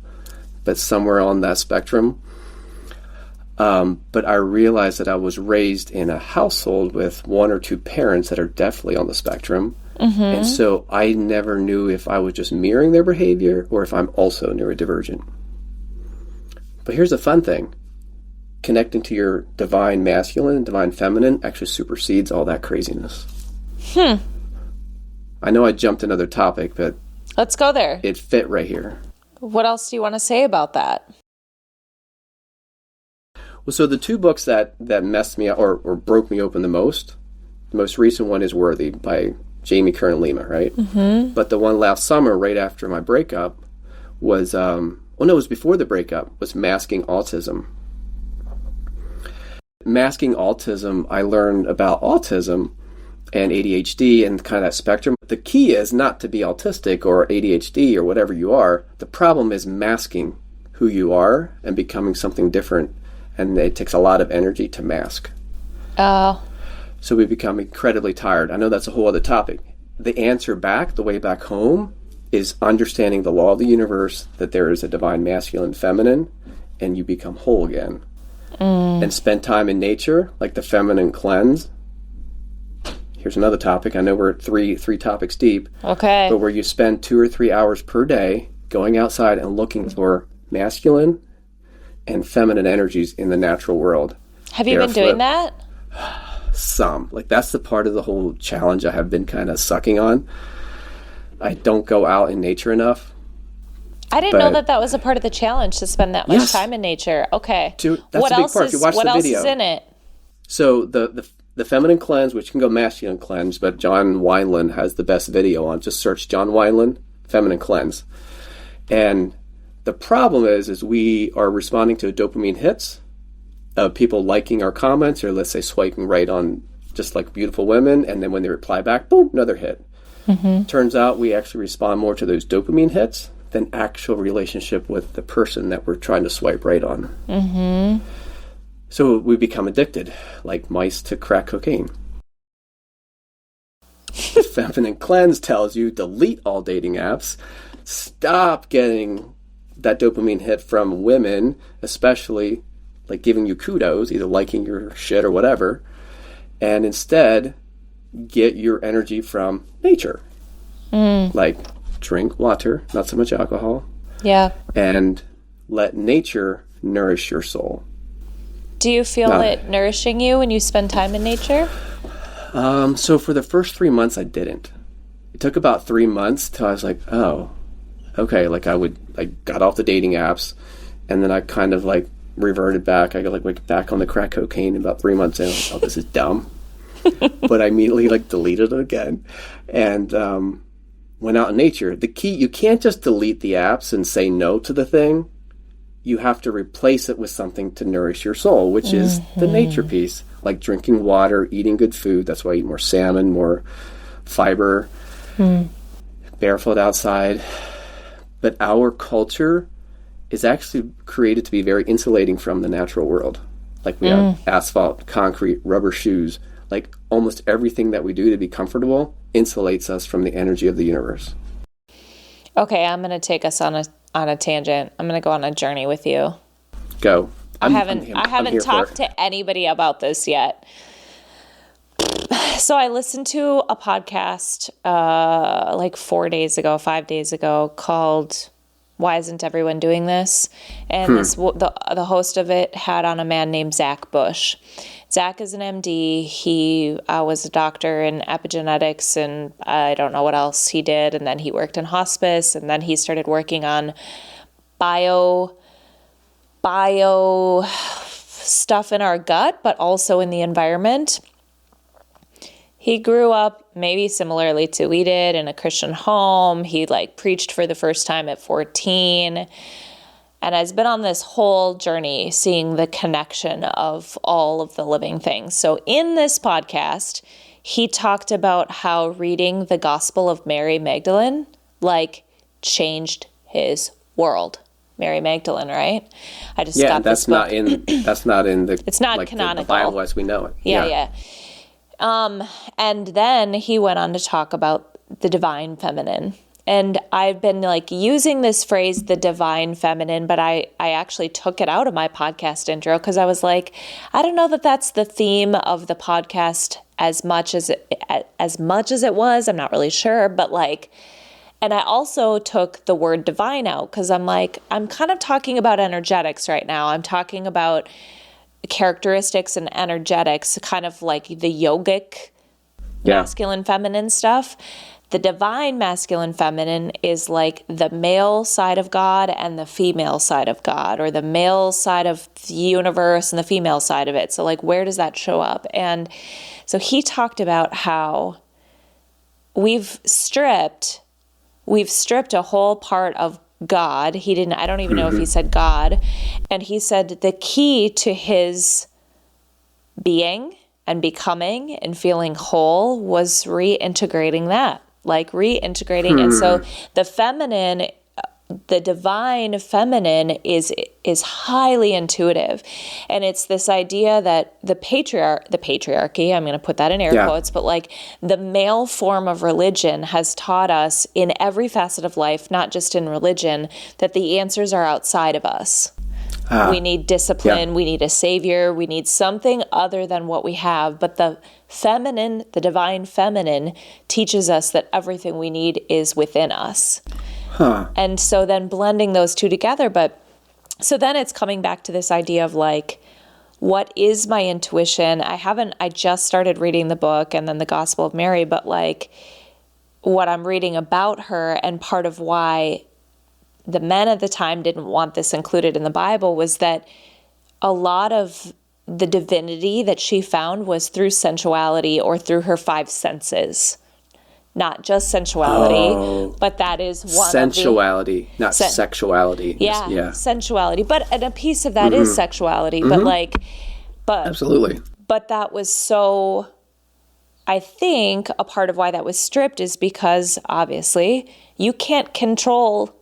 but somewhere on that spectrum. But I realized that I was raised in a household with one or two parents that are definitely on the spectrum. Mm-hmm. And so I never knew if I was just mirroring their behavior or if I'm also neurodivergent. But here's the fun thing. Connecting to your divine masculine, divine feminine actually supersedes all that craziness. I know I jumped another topic, but let's go there. It fit right here. What else do you want to say about that? Well, so the two books that messed me up or broke me open the most recent one is Worthy by Jamie Kern Lima, right? Mm-hmm. But the one last summer, right after my breakup, was, it was before the breakup, was Masking Autism. Masking Autism, I learned about autism and ADHD and kind of that spectrum. The key is not to be autistic or ADHD or whatever you are. The problem is masking who you are and becoming something different. And it takes a lot of energy to mask. Oh. So we become incredibly tired. I know that's a whole other topic. The answer back, the way back home, is understanding the law of the universe, that there is a divine masculine and feminine, and you become whole again. And spend time in nature, like the feminine cleanse. Here's another topic. I know we're at three topics deep. Okay. But where you spend 2 or 3 hours per day going outside and looking for masculine and feminine energies in the natural world. Have you been doing that? Some. Like, that's the part of the whole challenge I have been kind of sucking on. I don't go out in nature enough. I didn't know that was a part of the challenge, to spend that much time in nature. Okay. That's what a big part. If you watch the video. Else is in it? So the feminine cleanse, which can go masculine cleanse, but John Wineland has the best video on. Just search John Wineland, feminine cleanse. And the problem is we are responding to dopamine hits of people liking our comments, or let's say swiping right on just like beautiful women, and then when they reply back, boom, another hit. Mm-hmm. Turns out we actually respond more to those dopamine hits than actual relationship with the person that we're trying to swipe right on. Mm-hmm. So we become addicted, like mice to crack cocaine. The feminine cleanse tells you delete all dating apps, stop getting that dopamine hit from women, especially like giving you kudos, either liking your shit or whatever, and instead get your energy from nature. Like drink water, not so much alcohol. Yeah. And let nature nourish your soul. Do you feel it nourishing you when you spend time in nature? So for the first 3 months, I didn't. It took about 3 months till I was like, oh, okay. Like I got off the dating apps, and then I kind of like reverted back. I got like back on the crack cocaine about 3 months in. Oh, this is dumb. But I immediately like deleted it again, and went out in nature. The key, you can't just delete the apps and say no to the thing. You have to replace it with something to nourish your soul, which is the nature piece, like drinking water, eating good food. That's why I eat more salmon, more fiber, barefoot outside. But our culture is actually created to be very insulating from the natural world. Like we have asphalt, concrete, rubber shoes. Like almost everything that we do to be comfortable insulates us from the energy of the universe. Okay, I'm going to take us on a tangent. I'm going to go on a journey with you. Go. I haven't talked to anybody about this yet. So I listened to a podcast like 5 days ago called Why Isn't Everyone Doing This? And the host of it had on a man named Zach Bush. Zach is an MD. He was a doctor in epigenetics, and I don't know what else he did. And then he worked in hospice, and then he started working on bio stuff in our gut, but also in the environment. He grew up maybe similarly to we did in a Christian home. He preached for the first time at 14. And has been on this whole journey seeing the connection of all of the living things. So in this podcast, he talked about how reading the Gospel of Mary Magdalene, changed his world. Mary Magdalene, right? I just Yeah, got that's this book. that's not in the It's not like canonical. the Bible as we know it. Yeah. And then he went on to talk about the divine feminine. And I've been like using this phrase, the divine feminine, but I actually took it out of my podcast intro because I was like, I don't know that that's the theme of the podcast as much as it was. I'm not really sure, but like, and I also took the word divine out because I'm like, I'm kind of talking about energetics right now. I'm talking about characteristics and energetics, kind of like the yogic masculine feminine stuff. The divine masculine feminine is like the male side of God and the female side of God, or the male side of the universe and the female side of it. So like, where does that show up? And so he talked about how we've stripped a whole part of God. I don't even know if he said God. And he said the key to his being and becoming and feeling whole was reintegrating that. And so the feminine, the divine feminine is highly intuitive. And it's this idea that the patriarchy, I'm going to put that in air quotes, but like the male form of religion has taught us in every facet of life, not just in religion, that the answers are outside of us. We need discipline. We need a savior. We need something other than what we have. But the feminine, the divine feminine, teaches us that everything we need is within us. And so then blending those two together. But so then it's coming back to this idea of like, what is my intuition? I just started reading the book and then the Gospel of Mary, but like what I'm reading about her, and part of why the men at the time didn't want this included in the Bible was that a lot of the divinity that she found was through sensuality or through her five senses. Not just sensuality, but that is one sensuality, not sexuality. Yeah, sensuality. And a piece of that is sexuality, but absolutely. But that was so, I think a part of why that was stripped is because obviously you can't control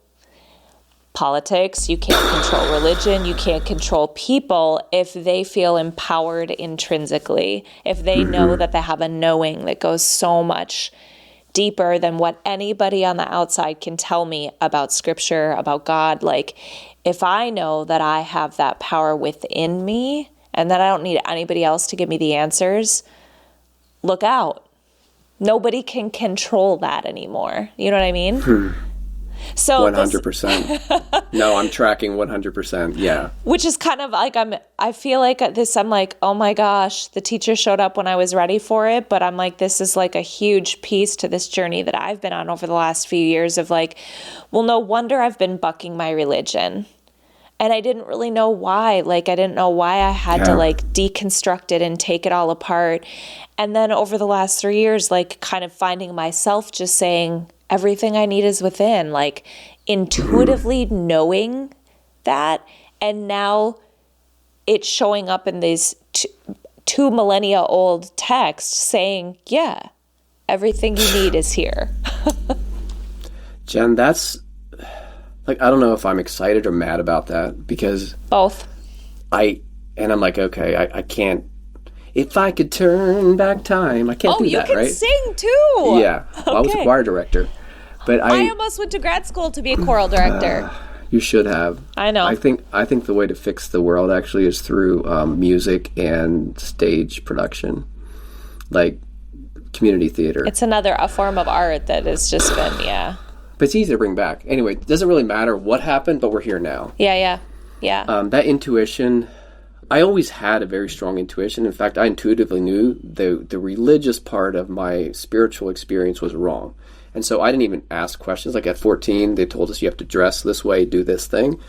politics, you can't control religion, you can't control people if they feel empowered intrinsically, if they know that they have a knowing that goes so much deeper than what anybody on the outside can tell me about scripture, about God. Like, if I know that I have that power within me and that I don't need anybody else to give me the answers, look out. Nobody can control that anymore. You know what I mean? So 100%. No, I'm tracking 100%. Yeah. Which is kind of like, I feel like this, I'm like, oh my gosh, the teacher showed up when I was ready for it. But I'm like, this is like a huge piece to this journey that I've been on over the last few years of like, well, no wonder I've been bucking my religion. And I didn't really know why. Like, I didn't know why I had to like deconstruct it and take it all apart. And then over the last 3 years, like kind of finding myself just saying, everything I need is within, like intuitively knowing that. And now it's showing up in these two millennia old texts saying, yeah, everything you need is here. Jen, that's like, I don't know if I'm excited or mad about that, because both. I'm like, okay, I can't, if I could turn back time, I can't do that, right? Oh, you can sing too. Yeah. Well, I was a choir director. But I almost went to grad school to be a choral director. You should have. I know. I think the way to fix the world actually is through music and stage production, like community theater. It's a form of art that has just been, But it's easy to bring back. Anyway, it doesn't really matter what happened, but we're here now. Yeah. That intuition, I always had a very strong intuition. In fact, I intuitively knew the religious part of my spiritual experience was wrong. And so I didn't even ask questions. Like at 14, they told us you have to dress this way, do this thing.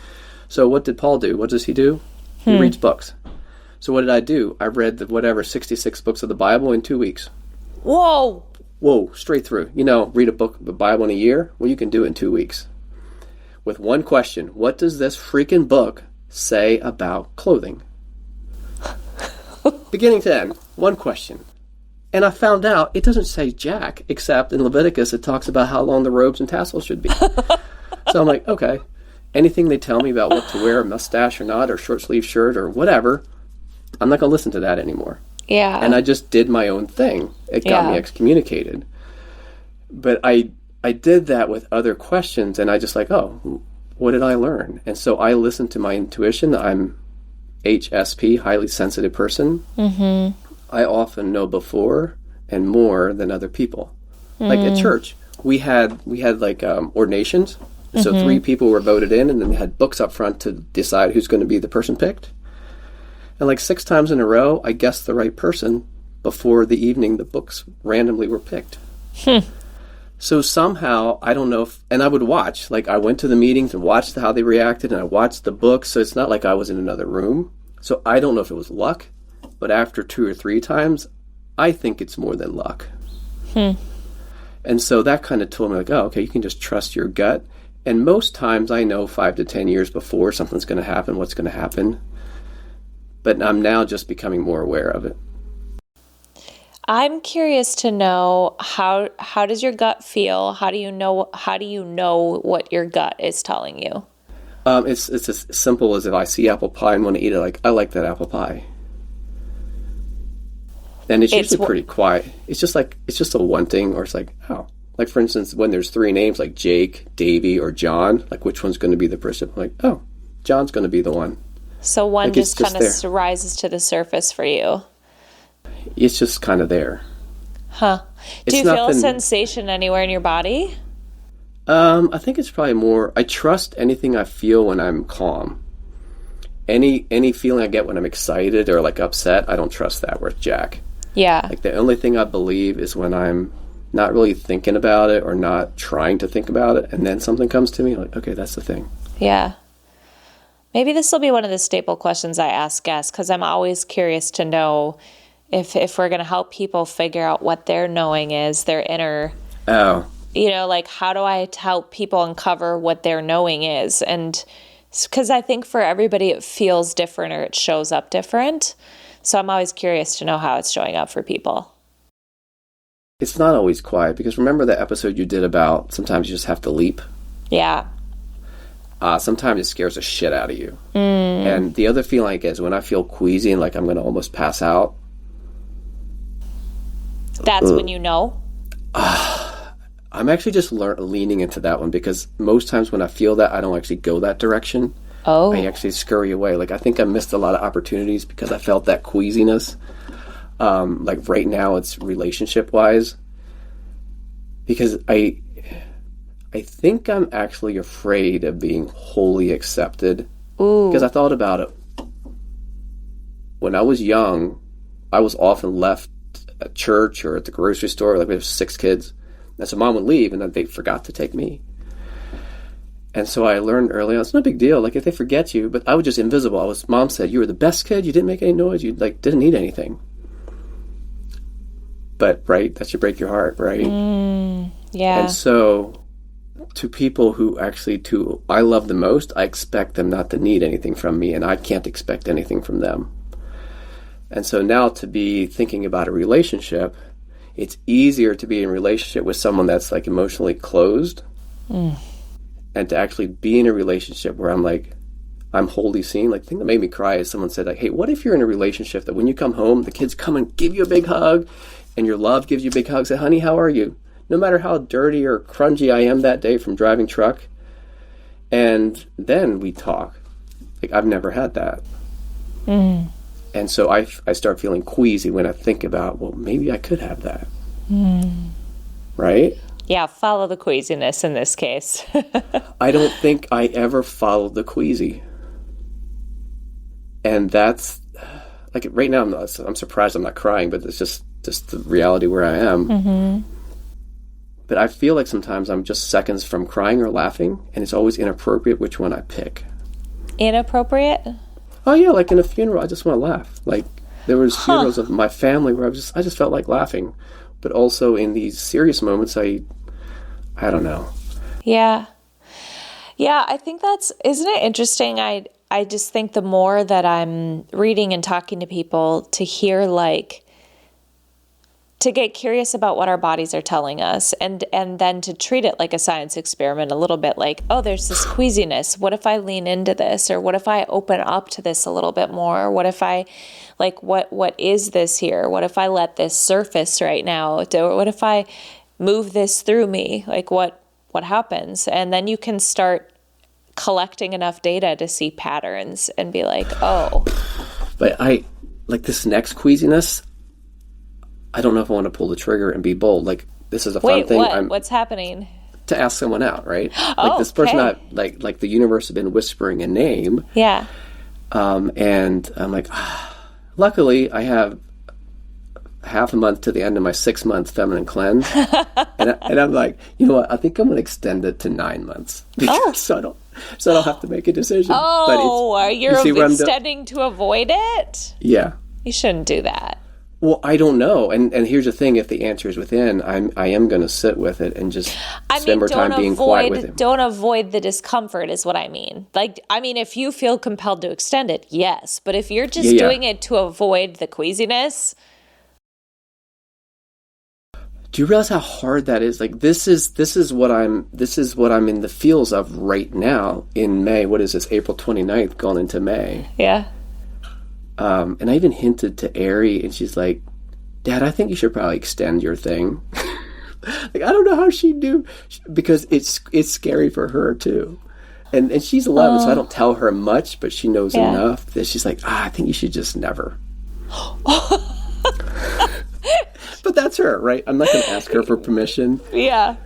So what did Paul do? What does he do? He reads books. So what did I do? I read 66 books of the Bible in 2 weeks. Whoa, straight through. Read the Bible in a year? Well, you can do it in 2 weeks. With one question: what does this freaking book say about clothing? Beginning to end, one question. And I found out it doesn't say jack, except in Leviticus it talks about how long the robes and tassels should be. So I'm like, okay. anything they tell me about what to wear, a mustache or not, or short sleeve shirt or whatever, I'm not going to listen to that anymore. Yeah. And I just did my own thing. It got me excommunicated. But I did that with other questions, and I just like, oh, what did I learn? And so I listened to my intuition. I'm HSP, highly sensitive person. Mm-hmm. I often know before and more than other people. Like at church, we had like ordinations. So 3 people were voted in, and then they had books up front to decide who's going to be the person picked. And like 6 times in a row, I guessed the right person before the evening the books randomly were picked. So somehow, I don't know if, and I would watch, like I went to the meetings and watched how they reacted, and I watched the books, so it's not like I was in another room. So I don't know if it was luck, but after 2 or 3 times, I think it's more than luck. And so that kind of told me like, oh, okay, you can just trust your gut. And most times I know 5 to 10 years before something's going to happen, what's going to happen. But I'm now just becoming more aware of it. I'm curious to know how does your gut feel? How do you know what your gut is telling you? It's as simple as if I see apple pie and want to eat it, like I like that apple pie. And it's usually pretty quiet. It's just a wanting, or it's like, oh. Like for instance, when there's 3 names like Jake, Davy, or John, like which one's going to be the person? I'm like, oh, John's going to be the one. So one like just kind of rises to the surface for you. It's just kind of there. Huh. Do you feel a sensation anywhere in your body? I think it's probably more, I trust anything I feel when I'm calm. Any feeling I get when I'm excited or like upset, I don't trust that with Jack. Yeah. Like the only thing I believe is when I'm not really thinking about it or not trying to think about it, and then something comes to me, like, okay, that's the thing. Yeah. Maybe this will be one of the staple questions I ask guests, because I'm always curious to know if we're going to help people figure out what their knowing is, their inner... Oh. You know, like, how do I help people uncover what their knowing is? And because I think for everybody it feels different or it shows up different. So I'm always curious to know how it's showing up for people. It's not always quiet, because remember that episode you did about sometimes you just have to leap? Yeah. Sometimes it scares the shit out of you. And the other feeling I get is when I feel queasy and like I'm going to almost pass out. That's when you know? I'm actually just leaning into that one, because most times when I feel that, I don't actually go that direction. Oh. I actually scurry away. Like I think I missed a lot of opportunities because I felt that queasiness. Like right now it's relationship-wise. Because I think I'm actually afraid of being wholly accepted. Ooh. Because I thought about it. When I was young, I was often left at church or at the grocery store. Like we have 6 kids. And so mom would leave and then they forgot to take me. And so I learned early on, it's no big deal. Like if they forget you, but I was just invisible. Mom said, you were the best kid. You didn't make any noise. You like didn't need anything. But right, that should break your heart, right? Yeah. And so to people who actually I love the most, I expect them not to need anything from me, and I can't expect anything from them. And so now to be thinking about a relationship, it's easier to be in a relationship with someone that's like emotionally closed, and to actually be in a relationship where I'm wholly seen. Like the thing that made me cry is someone said like, hey, what if you're in a relationship that when you come home, the kids come and give you a big hug, and your love gives you a big hug, say, honey, how are you? No matter how dirty or crunchy I am that day from driving truck, and then we talk. Like I've never had that. And so I start feeling queasy when I think about, well, maybe I could have that. Right? Yeah, follow the queasiness in this case. I don't think I ever followed the queasy. And that's, like right now, I'm surprised I'm not crying, but it's just the reality where I am. But I feel like sometimes I'm just seconds from crying or laughing, and it's always inappropriate which one I pick. Inappropriate? Oh yeah, like in a funeral, I just want to laugh. Like there was funerals of my family where I just felt like laughing, but also in these serious moments, I don't know. Yeah, I think isn't it interesting? I just think the more that I'm reading and talking to people, to hear to get curious about what our bodies are telling us, and then to treat it like a science experiment a little bit, like, oh, there's this queasiness. What if I lean into this? Or what if I open up to this a little bit more? What if I, like, what is this here? What if I let this surface right now? What if I move this through me? Like, what happens? And then you can start collecting enough data to see patterns and be like, oh. But I, like, this next queasiness, I don't know if I want to pull the trigger and be bold. Like, this is a fun thing. What's happening? To ask someone out, right? Oh, like this person, okay. like the universe has been whispering a name. Yeah. And I'm like, luckily I have half a month to the end of my 6-month feminine cleanse. and I'm like, you know what? I think I'm going to extend it to 9 months. Because so I don't have to make a decision. Oh, but you're extending to avoid it? Yeah. You shouldn't do that. Well, I don't know. And here's the thing. If the answer is within, I am going to sit with it and just spend more time being quiet with him. Don't avoid the discomfort is what I mean. Like, I mean, if you feel compelled to extend it, yes. But if you're just doing it to avoid the queasiness. Do you realize how hard that is? Like, this is what I'm in the feels of right now in May. What is this? April 29th, going into May. Yeah. And I even hinted to Ari, and she's like, Dad, I think you should probably extend your thing. Like, I don't know how she'd do, because it's scary for her too. And she's 11, so I don't tell her much, but she knows enough that she's like, I think you should just never. But that's her, right? I'm not going to ask her for permission. Yeah.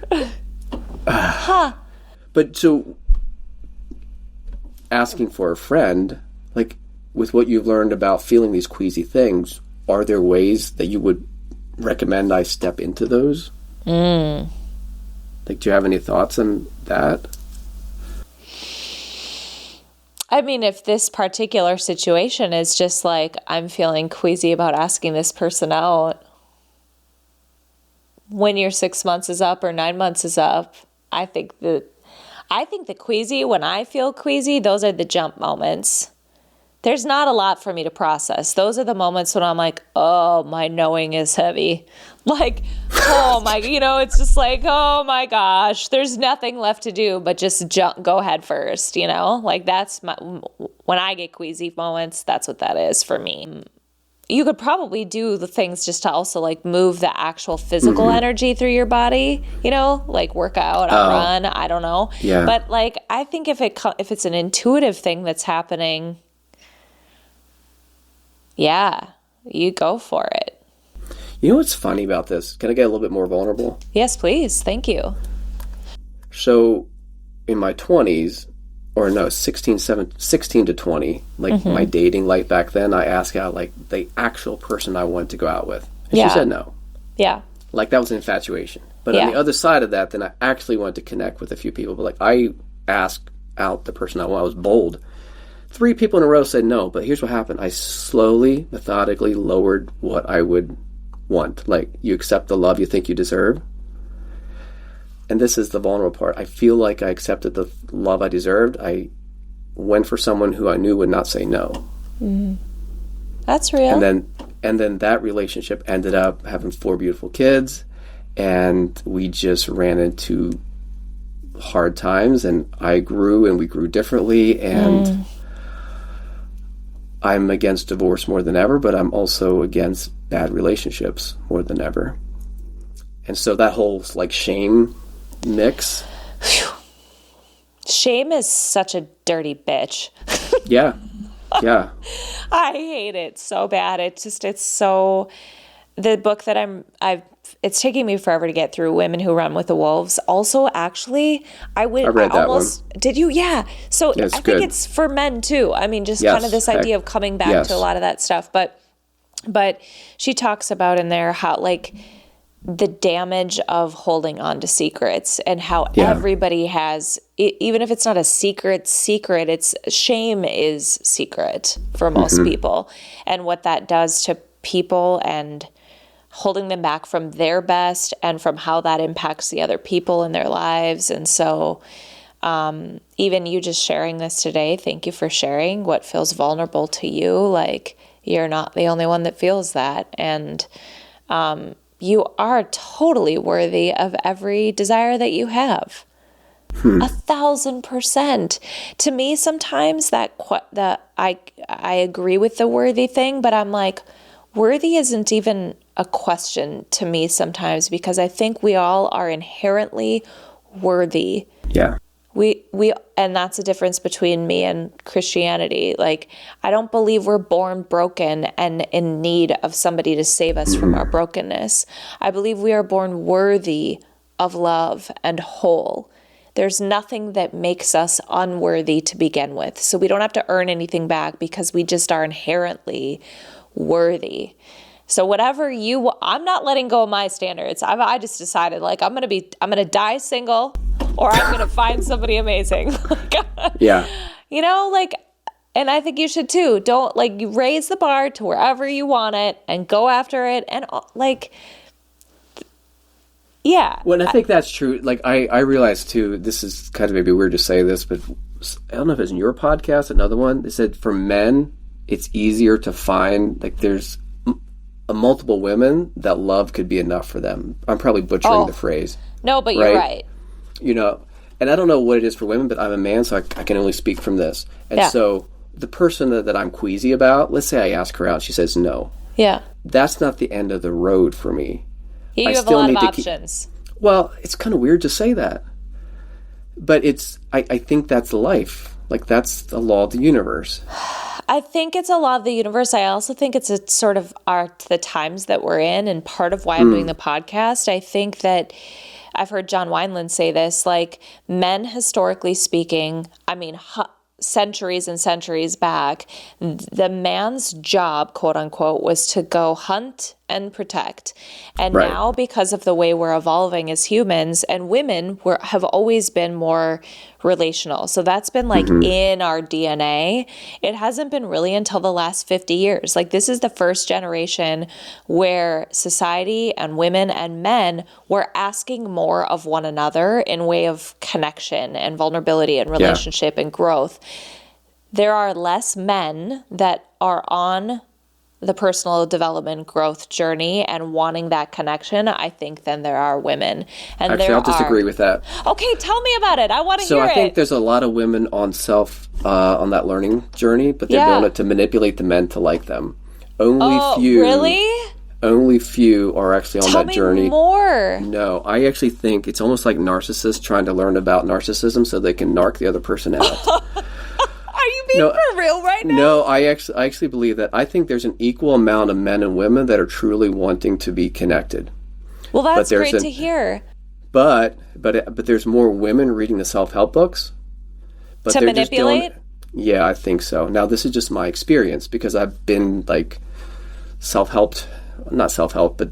But so, asking for a friend, like, with what you've learned about feeling these queasy things, are there ways that you would recommend I step into those? Like, do you have any thoughts on that? I mean, if this particular situation is just like, I'm feeling queasy about asking this person out, when your 6 months is up or 9 months is up, I think the queasy, when I feel queasy, those are the jump moments. There's not a lot for me to process. Those are the moments when I'm like, oh, my knowing is heavy. Like, oh my, it's just like, oh my gosh, there's nothing left to do but just go head first, Like, that's when I get queasy moments, that's what that is for me. You could probably do the things just to also, like, move the actual physical energy through your body, like work out, run, I don't know. Yeah. But, like, I think if it's an intuitive thing that's happening, yeah, you go for it. You know what's funny about this? Can I get a little bit more vulnerable? Yes, please. Thank you. So, in my 20s, or no, 16 to 20, like my dating life back then, I asked out, like, the actual person I wanted to go out with. And she said no. Yeah. Like, that was an infatuation. But on the other side of that, then I actually wanted to connect with a few people. But, like, I asked out the person I wanted. I was bold. 3 people in a row said no, but here's what happened. I slowly, methodically lowered what I would want. Like, you accept the love you think you deserve. And this is the vulnerable part. I feel like I accepted the love I deserved. I went for someone who I knew would not say no. Mm-hmm. That's real. And then that relationship ended up having 4 beautiful kids, and we just ran into hard times, and I grew, and we grew differently, and I'm against divorce more than ever, but I'm also against bad relationships more than ever. And so that whole, like, shame mix. Shame is such a dirty bitch. Yeah. I hate it so bad. It's so, the book that it's taking me forever to get through, Women Who Run with the Wolves. Also, actually, I read that one. Did you? Yeah. So I think it's for men too. I mean, just kind of this idea of coming back to a lot of that stuff. But she talks about in there how, like, the damage of holding on to secrets, and how everybody has, even if it's not a secret, it's shame is secret for most people, and what that does to people, and holding them back from their best, and from how that impacts the other people in their lives. And so even you just sharing this today, thank you for sharing what feels vulnerable to you. Like, you're not the only one that feels that. And you are totally worthy of every desire that you have. 1,000%. To me, sometimes that I agree with the worthy thing, but I'm like, worthy isn't even a question to me sometimes, because I think we all are inherently worthy. Yeah. And that's the difference between me and Christianity. Like, I don't believe we're born broken and in need of somebody to save us from our brokenness. I believe we are born worthy of love and whole. There's nothing that makes us unworthy to begin with. So we don't have to earn anything back, because we just are inherently worthy. So whatever I'm not letting go of my standards. I just decided, like, I'm going to die single, or I'm going to find somebody amazing. Yeah. You know, like, and I think you should too. Don't, like, you raise the bar to wherever you want it and go after it. And like, yeah. Well, and I think that's true. Like, I realize too, this is kind of maybe weird to say this, but I don't know if it's in your podcast, another one, they said for men, it's easier to find, like, there's multiple women that love could be enough for them. I'm probably butchering the phrase. No, but you're right. You know, and I don't know what it is for women, but I'm a man, so I can only speak from this. And so the person that I'm queasy about, let's say I ask her out, she says no. Yeah. That's not the end of the road for me. You have a lot of options. Well, it's kind of weird to say that. But I think that's life. Like, that's the law of the universe. I think it's a law of the universe. I also think it's a sort of the times that we're in, and part of why I'm doing the podcast. I think that I've heard John Wineland say this, like, men, historically speaking, I mean, centuries and centuries back, the man's job, quote unquote, was to go hunt and protect. And now, because of the way we're evolving as humans, and women have always been more relational. So that's been like in our DNA. It hasn't been really until the last 50 years. Like, this is the first generation where society and women and men were asking more of one another in way of connection and vulnerability and relationship and growth. There are less men that are on the personal development growth journey and wanting that connection, I think, than there are women. And actually, I'll disagree with that. Okay, tell me about it. I want to hear it. So I think there's a lot of women on on that learning journey, but they're doing it to manipulate the men to like them. Only few. Really? Only few are actually on that journey. Tell me more. No, I actually think it's almost like narcissists trying to learn about narcissism so they can narc the other person out. Are you being for real right now? No, I actually believe that. I think there's an equal amount of men and women that are truly wanting to be connected. Well, that's great to hear. But there's more women reading the self-help books. But to manipulate? Yeah, I think so. Now, this is just my experience, because I've been, like, not self-help, but,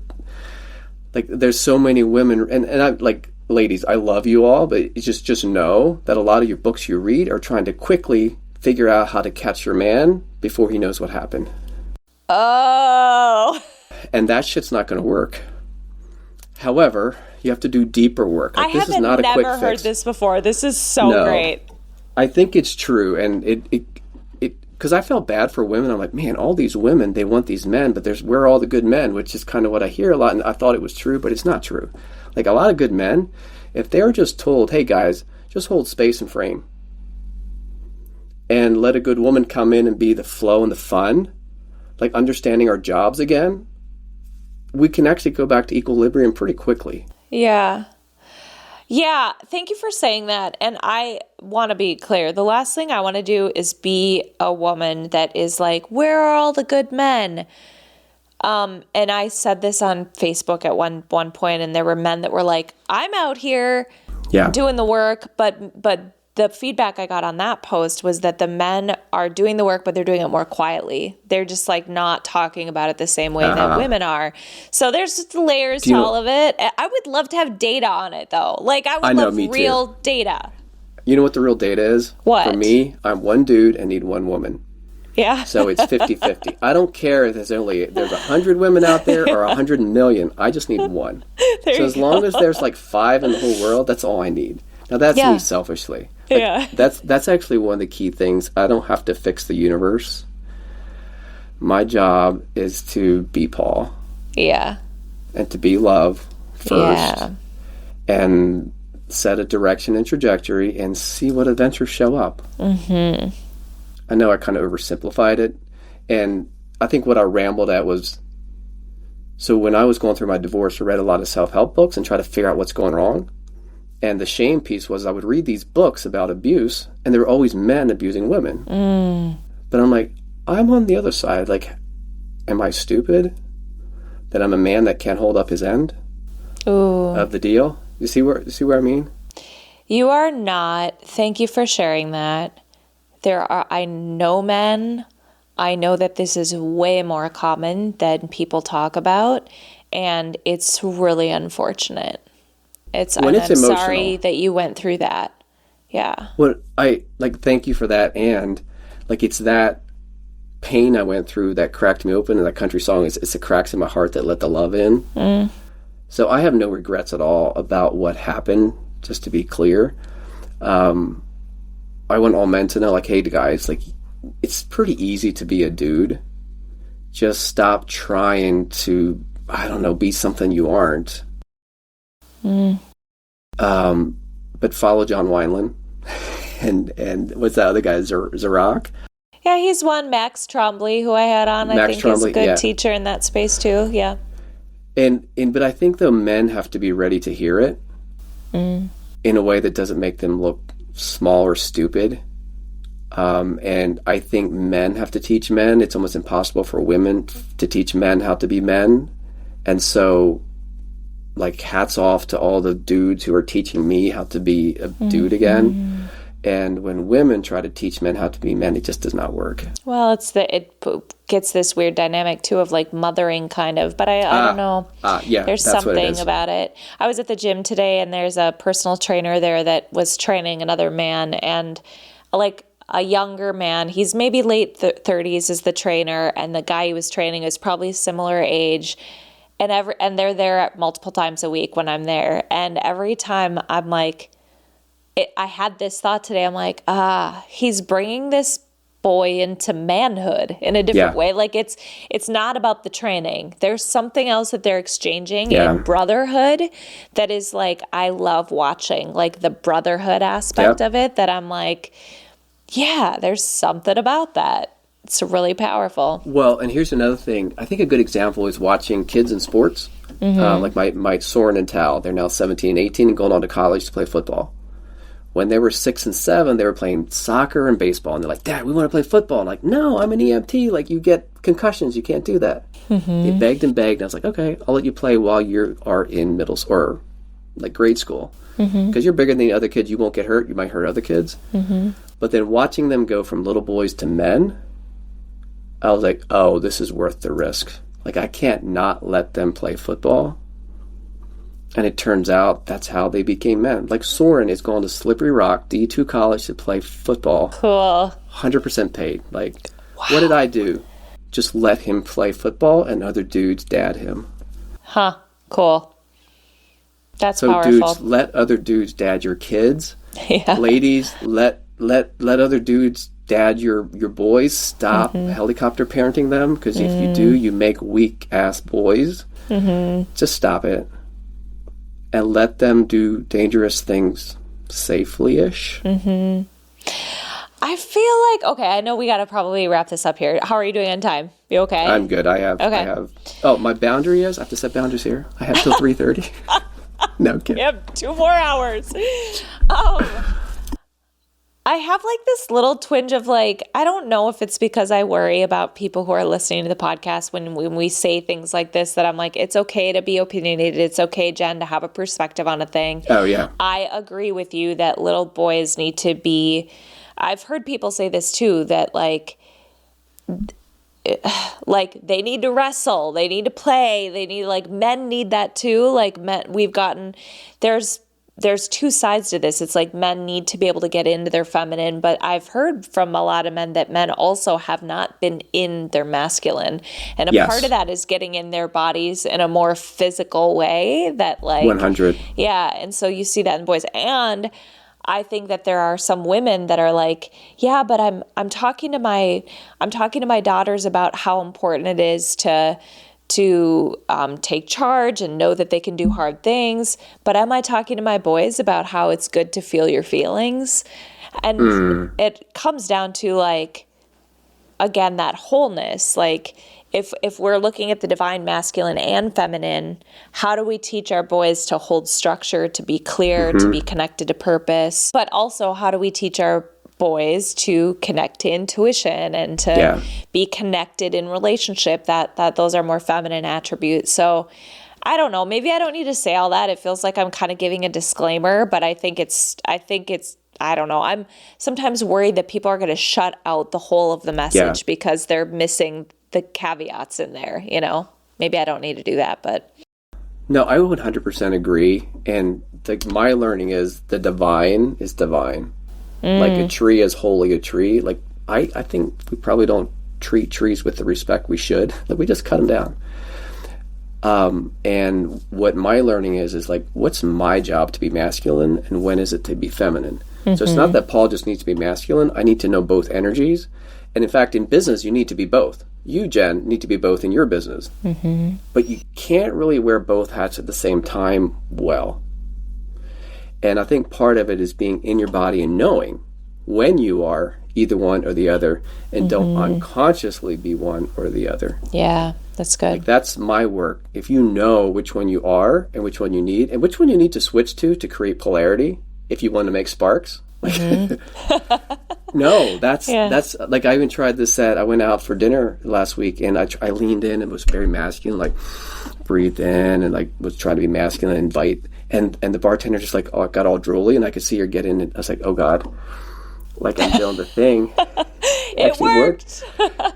like, there's so many women, and I'm like, ladies, I love you all, but just know that a lot of your books you read are trying to quickly figure out how to catch your man before he knows what happened. Oh. And that shit's not going to work. However, you have to do deeper work. Like, this is not a quick fix. I have never heard this before. This is so great. I think it's true, and it because I felt bad for women. I'm like, man, all these women, they want these men, but where are all the good men? Which is kind of what I hear a lot, and I thought it was true, but it's not true. Like, a lot of good men, if they're just told, hey guys, just hold space and frame, and let a good woman come in and be the flow and the fun, like understanding our jobs again, we can actually go back to equilibrium pretty quickly. Yeah. Yeah, thank you for saying that. And I want to be clear. The last thing I want to do is be a woman that is like, where are all the good men? And I said this on Facebook at one point, and there were men that were like, I'm out here doing the work, but the feedback I got on that post was that the men are doing the work, but they're doing it more quietly. They're just, like, not talking about it the same way that women are. So there's just layers to all of it. I would love to have data on it, though. Like, I would love real data. You know what the real data is? What? For me, I'm one dude and need one woman. Yeah. So it's 50-50. I don't care if there's 100 women out there or 100 million. I just need one. So as long as there's, like, 5 in the whole world, that's all I need. Now, that's me selfishly. Like, that's actually one of the key things. I don't have to fix the universe. My job is to be Paul. Yeah. and to be love first. Yeah. And set a direction and trajectory and see what adventures show up. Mm-hmm. I know I kind of oversimplified it. And I think what I rambled at was, so when I was going through my divorce, I read a lot of self-help books and try to figure out what's going wrong. And the shame piece was I would read these books about abuse, and there were always men abusing women. But I'm like, I'm on the other side. Like, am I stupid that I'm a man that can't hold up his end of the deal? You see where I mean? You are not. Thank you for sharing that. I know men. I know that this is way more common than people talk about, and it's really unfortunate. I'm sorry that you went through that. Yeah. Well, I thank you for that, and it's that pain I went through that cracked me open, and that country song it's the cracks in my heart that let the love in. So I have no regrets at all about what happened, just to be clear. I want all men to know, hey guys, it's pretty easy to be a dude. Just stop trying to, be something you aren't. But follow John Wineland. and what's that other guy, Zarak? Yeah, he's one. Max Trombley, who I had on, I think he's a good teacher in that space too. Yeah. But I think though men have to be ready to hear it in a way that doesn't make them look small or stupid. And I think men have to teach men. It's almost impossible for women to teach men how to be men. And so, hats off to all the dudes who are teaching me how to be a dude again. And when women try to teach men how to be men, it just does not work. Well, it gets this weird dynamic too of mothering kind of, but I don't know. Yeah, there's something about it. I was at the gym today, and there's a personal trainer there that was training another man, and a younger man, he's maybe late 30s is the trainer, and the guy he was training is probably similar age. And they're there multiple times a week when I'm there. And every time I'm I had this thought today. I'm he's bringing this boy into manhood in a different way. It's not about the training. There's something else that they're exchanging in brotherhood that is I love watching, the brotherhood aspect of it, that I'm there's something about that. It's really powerful. Well, and here's another thing. I think a good example is watching kids in sports. My Soren and Tal, they're now 17, 18 and going on to college to play football. When they were 6 and 7, they were playing soccer and baseball. And they're like, Dad, we want to play football. I'm like, no, I'm an EMT. You get concussions. You can't do that. They begged and begged. And I was like, okay, I'll let you play while you are in middle school or grade school. Because you're bigger than the other kids. You won't get hurt. You might hurt other kids. But then watching them go from little boys to men, I was like, oh, this is worth the risk. I can't not let them play football. And it turns out that's how they became men. Soren is going to Slippery Rock, D2 college to play football. Cool. 100% paid. What did I do? Just let him play football and other dudes dad him. Huh. Cool. That's so powerful. Dudes, let other dudes dad your kids. Yeah. Ladies, let other dudes dad your boys. Stop helicopter parenting them, because if you do, you make weak ass boys. Just stop it and let them do dangerous things safely-ish. I feel okay, I know we got to probably wrap this up here. How are you doing on time? You okay? I'm good. I have. Oh, my boundary is I have to set boundaries here. I have till 3:30. No, I'm kidding. Yep, 2 more hours. I have this little twinge of I don't know if it's because I worry about people who are listening to the podcast when we say things like this, that I'm it's okay to be opinionated. It's okay, Jen, to have a perspective on a thing. Oh, yeah. I agree with you that little boys need to be, I've heard people say this too, that they need to wrestle, they need to play, they need men need that too. Men, there's two sides to this. It's men need to be able to get into their feminine, but I've heard from a lot of men that men also have not been in their masculine. And a part of that is getting in their bodies in a more physical way that 100. Yeah. And so you see that in boys. And I think that there are some women that are yeah, but I'm talking to my daughters about how important it is to take charge and know that they can do hard things. But am I talking to my boys about how it's good to feel your feelings? And it comes down to like, again, that wholeness. Like if we're looking at the divine masculine and feminine, how do we teach our boys to hold structure, to be clear, to be connected to purpose? But also, how do we teach our boys to connect to intuition and to be connected in relationship, that those are more feminine attributes? So I don't know, maybe I don't need to say all that. It feels like I'm kind of giving a disclaimer, but I think it's I don't know. I'm sometimes worried that people are going to shut out the whole of the message because they're missing the caveats in there, you know? Maybe I don't need to do that, but. No, I would 100% agree. And my learning is the divine is divine. Like a tree is wholly a tree. Like I think we probably don't treat trees with the respect we should. Like we just cut them down. And what my learning is like, what's my job to be masculine and when is it to be feminine? So it's not that Paul just needs to be masculine. I need to know both energies. And in fact, in business, you need to be both. You, Jen, need to be both in your business. But you can't really wear both hats at the same time well. And I think part of it is being in your body and knowing when you are either one or the other, and don't unconsciously be one or the other. Yeah, that's good. Like that's my work. If you know which one you are and which one you need, and which one you need to switch to create polarity, if you want to make sparks. No, that's like I even tried this I went out for dinner last week and I leaned in and was very masculine, like breathed in and like was trying to be masculine and invite. And the bartender just like got all drooly and I could see her get in and I was like, oh God, like I'm doing the thing. It worked.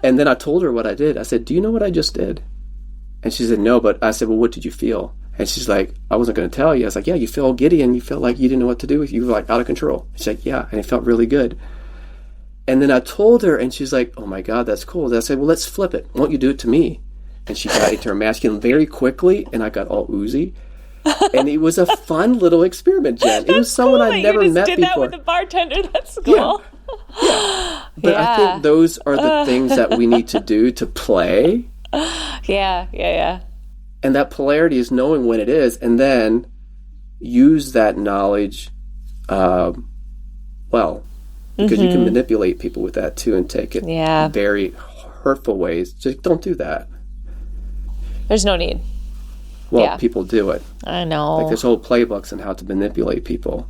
And then I told her what I did. I said, do you know what I just did? And she said, no, but I said, well, what did you feel? And she's like, I wasn't going to tell you. I was like, yeah, you feel giddy and you felt like you didn't know what to do. You were like out of control. She's like, yeah, and it felt really good. And then I told her and she's like, oh my God, that's cool. And I said, well, let's flip it. Won't you do it to me? And she got into her masculine very quickly and I got all oozy. And it was a fun little experiment, Jen. It was someone I'd never met before. You just did that with the bartender. That's cool. Yeah. But I think those are the things that we need to do to play. Yeah. And that polarity is knowing when it is, and then use that knowledge well. Because you can manipulate people with that too and take it very hurtful ways. Just don't do that. There's no need. Well, people do it. I know. Like there's whole playbooks on how to manipulate people.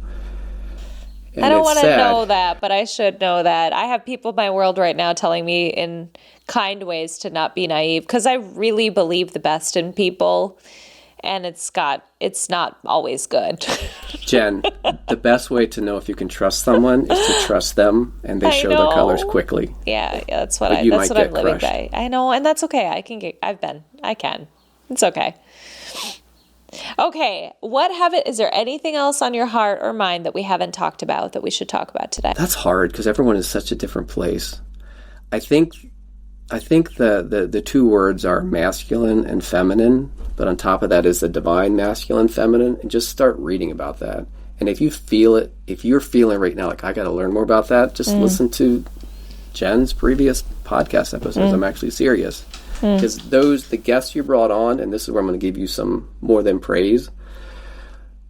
And I don't want to know that, but I should know that. I have people in my world right now telling me in kind ways to not be naive because I really believe the best in people, and it's not always good. Jen, the best way to know if you can trust someone is to trust them, and they show their colors quickly. Yeah, that's what I'm living by. I know, and that's okay. I can. It's okay. Okay, is there anything else on your heart or mind that we haven't talked about that we should talk about today? That's hard because everyone is such a different place. I think the two words are masculine and feminine, but on top of that is the divine masculine, feminine, and just start reading about that. And if you feel it, if you're feeling right now like I got to learn more about that, just listen to Jen's previous podcast episodes. I'm actually serious. Because the guests you brought on, and this is where I'm going to give you some more than praise.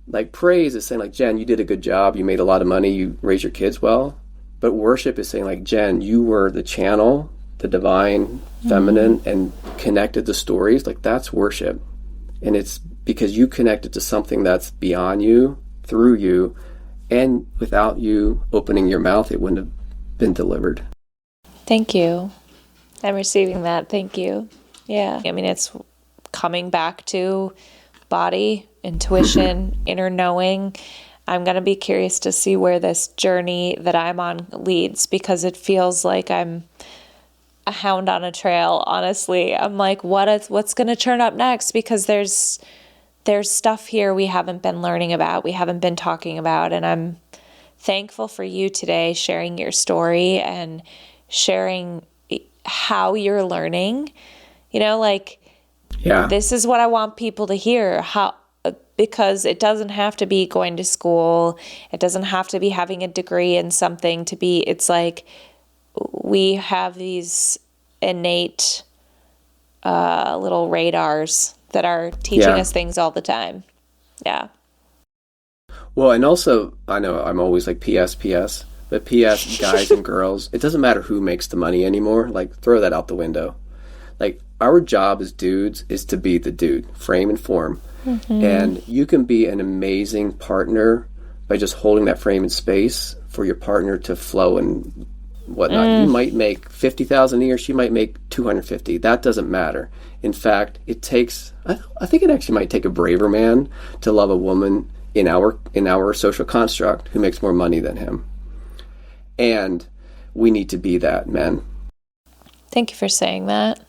Like praise is saying like, Jen, you did a good job. You made a lot of money. You raised your kids well. But worship is saying like, Jen, you were the channel, the divine, feminine, and connected the stories. Like that's worship. And it's because you connected to something that's beyond you, through you, and without you opening your mouth, it wouldn't have been delivered. Thank you. I'm receiving that. Thank you. Yeah. I mean, it's coming back to body, intuition, inner knowing. I'm going to be curious to see where this journey that I'm on leads because it feels like I'm a hound on a trail. Honestly, I'm like, what's going to turn up next? Because there's stuff here we haven't been learning about, we haven't been talking about. And I'm thankful for you today sharing your story and sharing how you're learning, this is what I want people to hear, because it doesn't have to be going to school. It doesn't have to be having a degree in something it's like we have these innate little radars that are teaching us things all the time. Yeah. Well, and also, I know I'm always like PS, but PS, guys and girls, it doesn't matter who makes the money anymore. Like, throw that out the window. Like, our job as dudes is to be the dude, frame and form. And you can be an amazing partner by just holding that frame and space for your partner to flow and whatnot. You might make $50,000 a year, she might make $250,000. That doesn't matter. In fact, it takes, I think it actually might take a braver man to love a woman in our social construct who makes more money than him. And we need to be that, men. Thank you for saying that.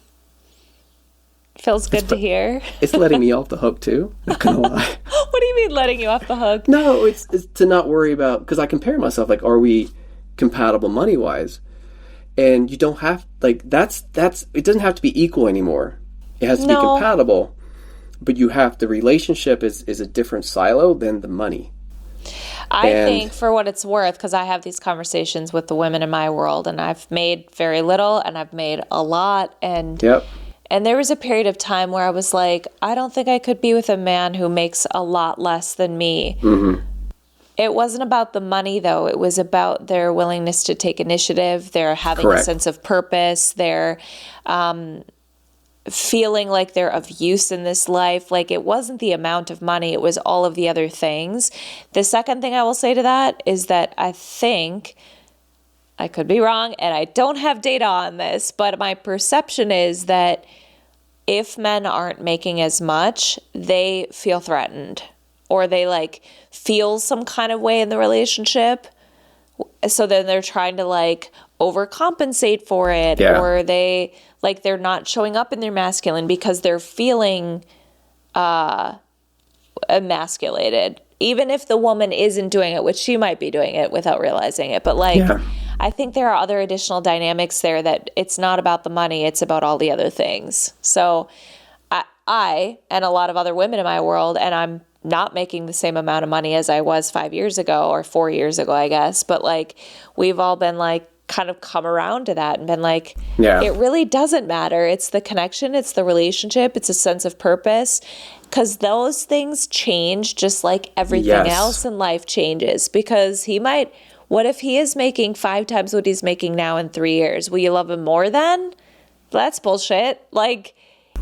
Feels good to hear. It's letting me off the hook too, not gonna lie. What do you mean letting you off the hook? No, it's to not worry about, because I compare myself, like, are we compatible money wise? And you don't have, like, that's it doesn't have to be equal anymore. It has to be compatible, but you have, the relationship is a different silo than the money. I think, for what it's worth, because I have these conversations with the women in my world, and I've made very little and I've made a lot, and and there was a period of time where I was like, I don't think I could be with a man who makes a lot less than me. It wasn't about the money, though. It was about their willingness to take initiative, their having a sense of purpose, their feeling like they're of use in this life. Like, it wasn't the amount of money, it was all of the other things. The second thing I will say to that is that I think, I could be wrong, and I don't have data on this, but my perception is that if men aren't making as much, they feel threatened, or they like feel some kind of way in the relationship. So then they're trying to like overcompensate for it, or they're not showing up in their masculine because they're feeling emasculated, even if the woman isn't doing it, which she might be doing it without realizing it. But I think there are other additional dynamics there, that it's not about the money, it's about all the other things. So I and a lot of other women in my world, and I'm not making the same amount of money as I was 5 years ago or 4 years ago, I guess. But like, we've all been like, kind of come around to that and been like, it really doesn't matter. It's the connection, it's the relationship, it's a sense of purpose, because those things change just like everything else in life changes. Because what if he is making 5 times what he's making now in 3 years? Will you love him more then? That's bullshit. Like,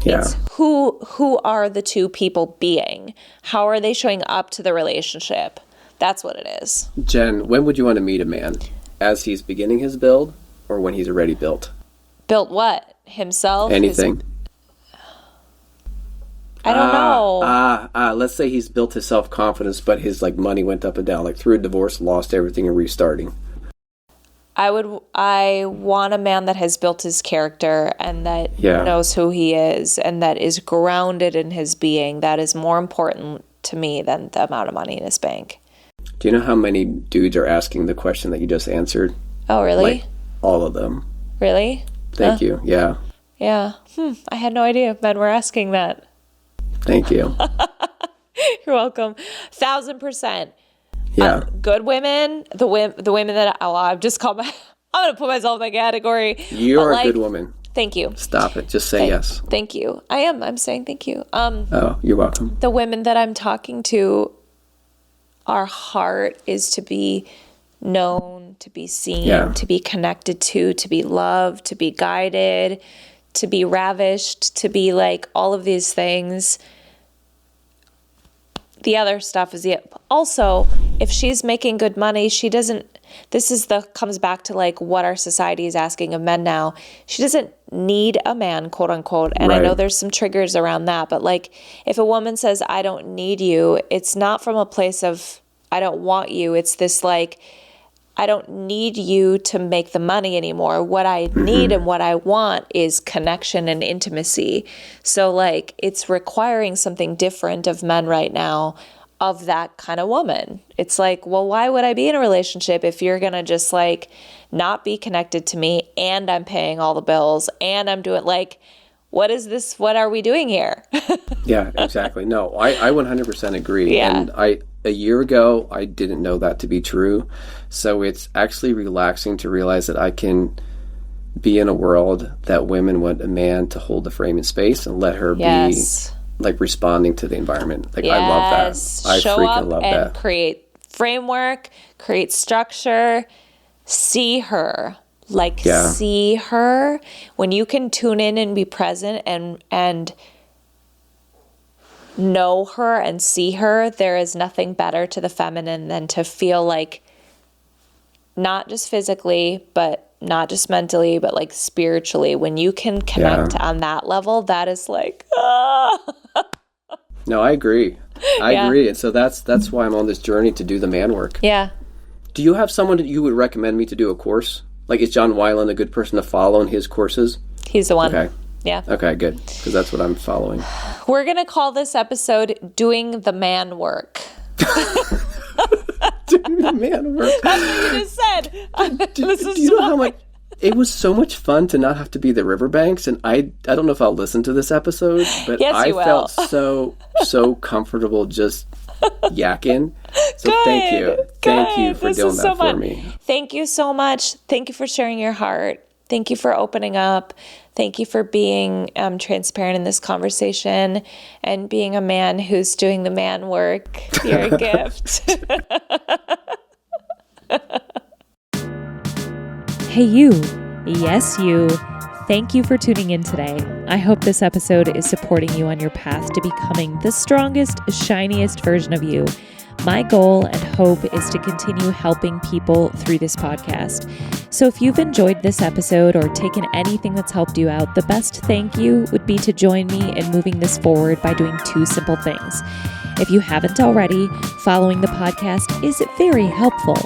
it's who are the two people being? How are they showing up to the relationship? That's what it is. Jen, when would you want to meet a man? As he's beginning his build, or when he's already built? Built what? Himself? Anything. I don't know. Let's say he's built his self-confidence, but his like money went up and down, like through a divorce, lost everything and restarting. I want a man that has built his character and that knows who he is and that is grounded in his being. That is more important to me than the amount of money in his bank. Do you know how many dudes are asking the question that you just answered? Oh, really? Like, all of them. Really? Thank you. Yeah. Yeah. I had no idea men were asking that. Thank you. You're welcome. 1,000%. Yeah. Good women, the women that I've just called I'm going to put myself in that category. You're a good woman. Thank you. Stop it. Just say yes. Thank you. I'm saying thank you. You're welcome. The women that I'm talking to, our heart is to be known, to be seen, to be connected to be loved, to be guided, to be ravished, to be like all of these things. The other stuff is also, if she's making good money, she doesn't, comes back to like what our society is asking of men now. She doesn't need a man, quote unquote. And I know there's some triggers around that, but like if a woman says, I don't need you, it's not from a place of, I don't want you. It's this like, I don't need you to make the money anymore. What I need and what I want is connection and intimacy. So like it's requiring something different of men right now, of that kind of woman. It's like, well, why would I be in a relationship if you're going to just like not be connected to me and I'm paying all the bills and I'm doing like, what is this? What are we doing here? Yeah, exactly. No, I 100% agree. Yeah. And a year ago, I didn't know that to be true. So it's actually relaxing to realize that I can be in a world that women want a man to hold the frame in space and let her Yes. be like responding to the environment. Like, Yes. I love that. I Show freaking up love and that. create framework, create structure, see her. Like, Yeah. see her. When you can tune in and be present and know her and see her, there is nothing better to the feminine than to feel like, not just physically, but not just mentally, but like spiritually. When you can connect on that level, that is like, No, I agree. I Yeah. agree. And so that's why I'm on this journey to do the man work. Yeah. Do you have someone that you would recommend me to do a course? Like, is John Weiland a good person to follow in his courses? He's the one. Okay. Yeah. Okay, good. Because that's what I'm following. We're going to call this episode Doing the Man Work. Doing the man work. That's what you just said. Do you know how much... It was so much fun to not have to be the riverbanks, and I don't know if I'll listen to this episode, but Yes, I you will. felt so comfortable just yakking. So thank you. Thank you for This doing is that so for fun. me. Thank you so much. Thank you for sharing your heart. Thank you for opening up. Thank you for being transparent in this conversation and being a man who's doing the man work. You're a gift. Hey, you. Yes, you. Thank you for tuning in today. I hope this episode is supporting you on your path to becoming the strongest, shiniest version of you. My goal and hope is to continue helping people through this podcast. So if you've enjoyed this episode or taken anything that's helped you out, the best thank you would be to join me in moving this forward by doing 2 simple things. If you haven't already, following the podcast is very helpful.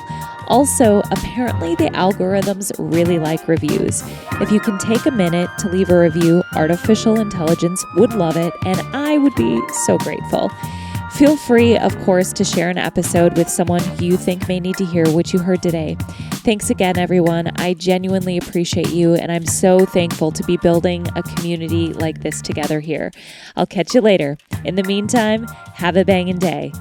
Also, apparently the algorithms really like reviews. If you can take a minute to leave a review, artificial intelligence would love it, and I would be so grateful. Feel free, of course, to share an episode with someone who you think may need to hear what you heard today. Thanks again, everyone. I genuinely appreciate you, and I'm so thankful to be building a community like this together here. I'll catch you later. In the meantime, have a bangin' day.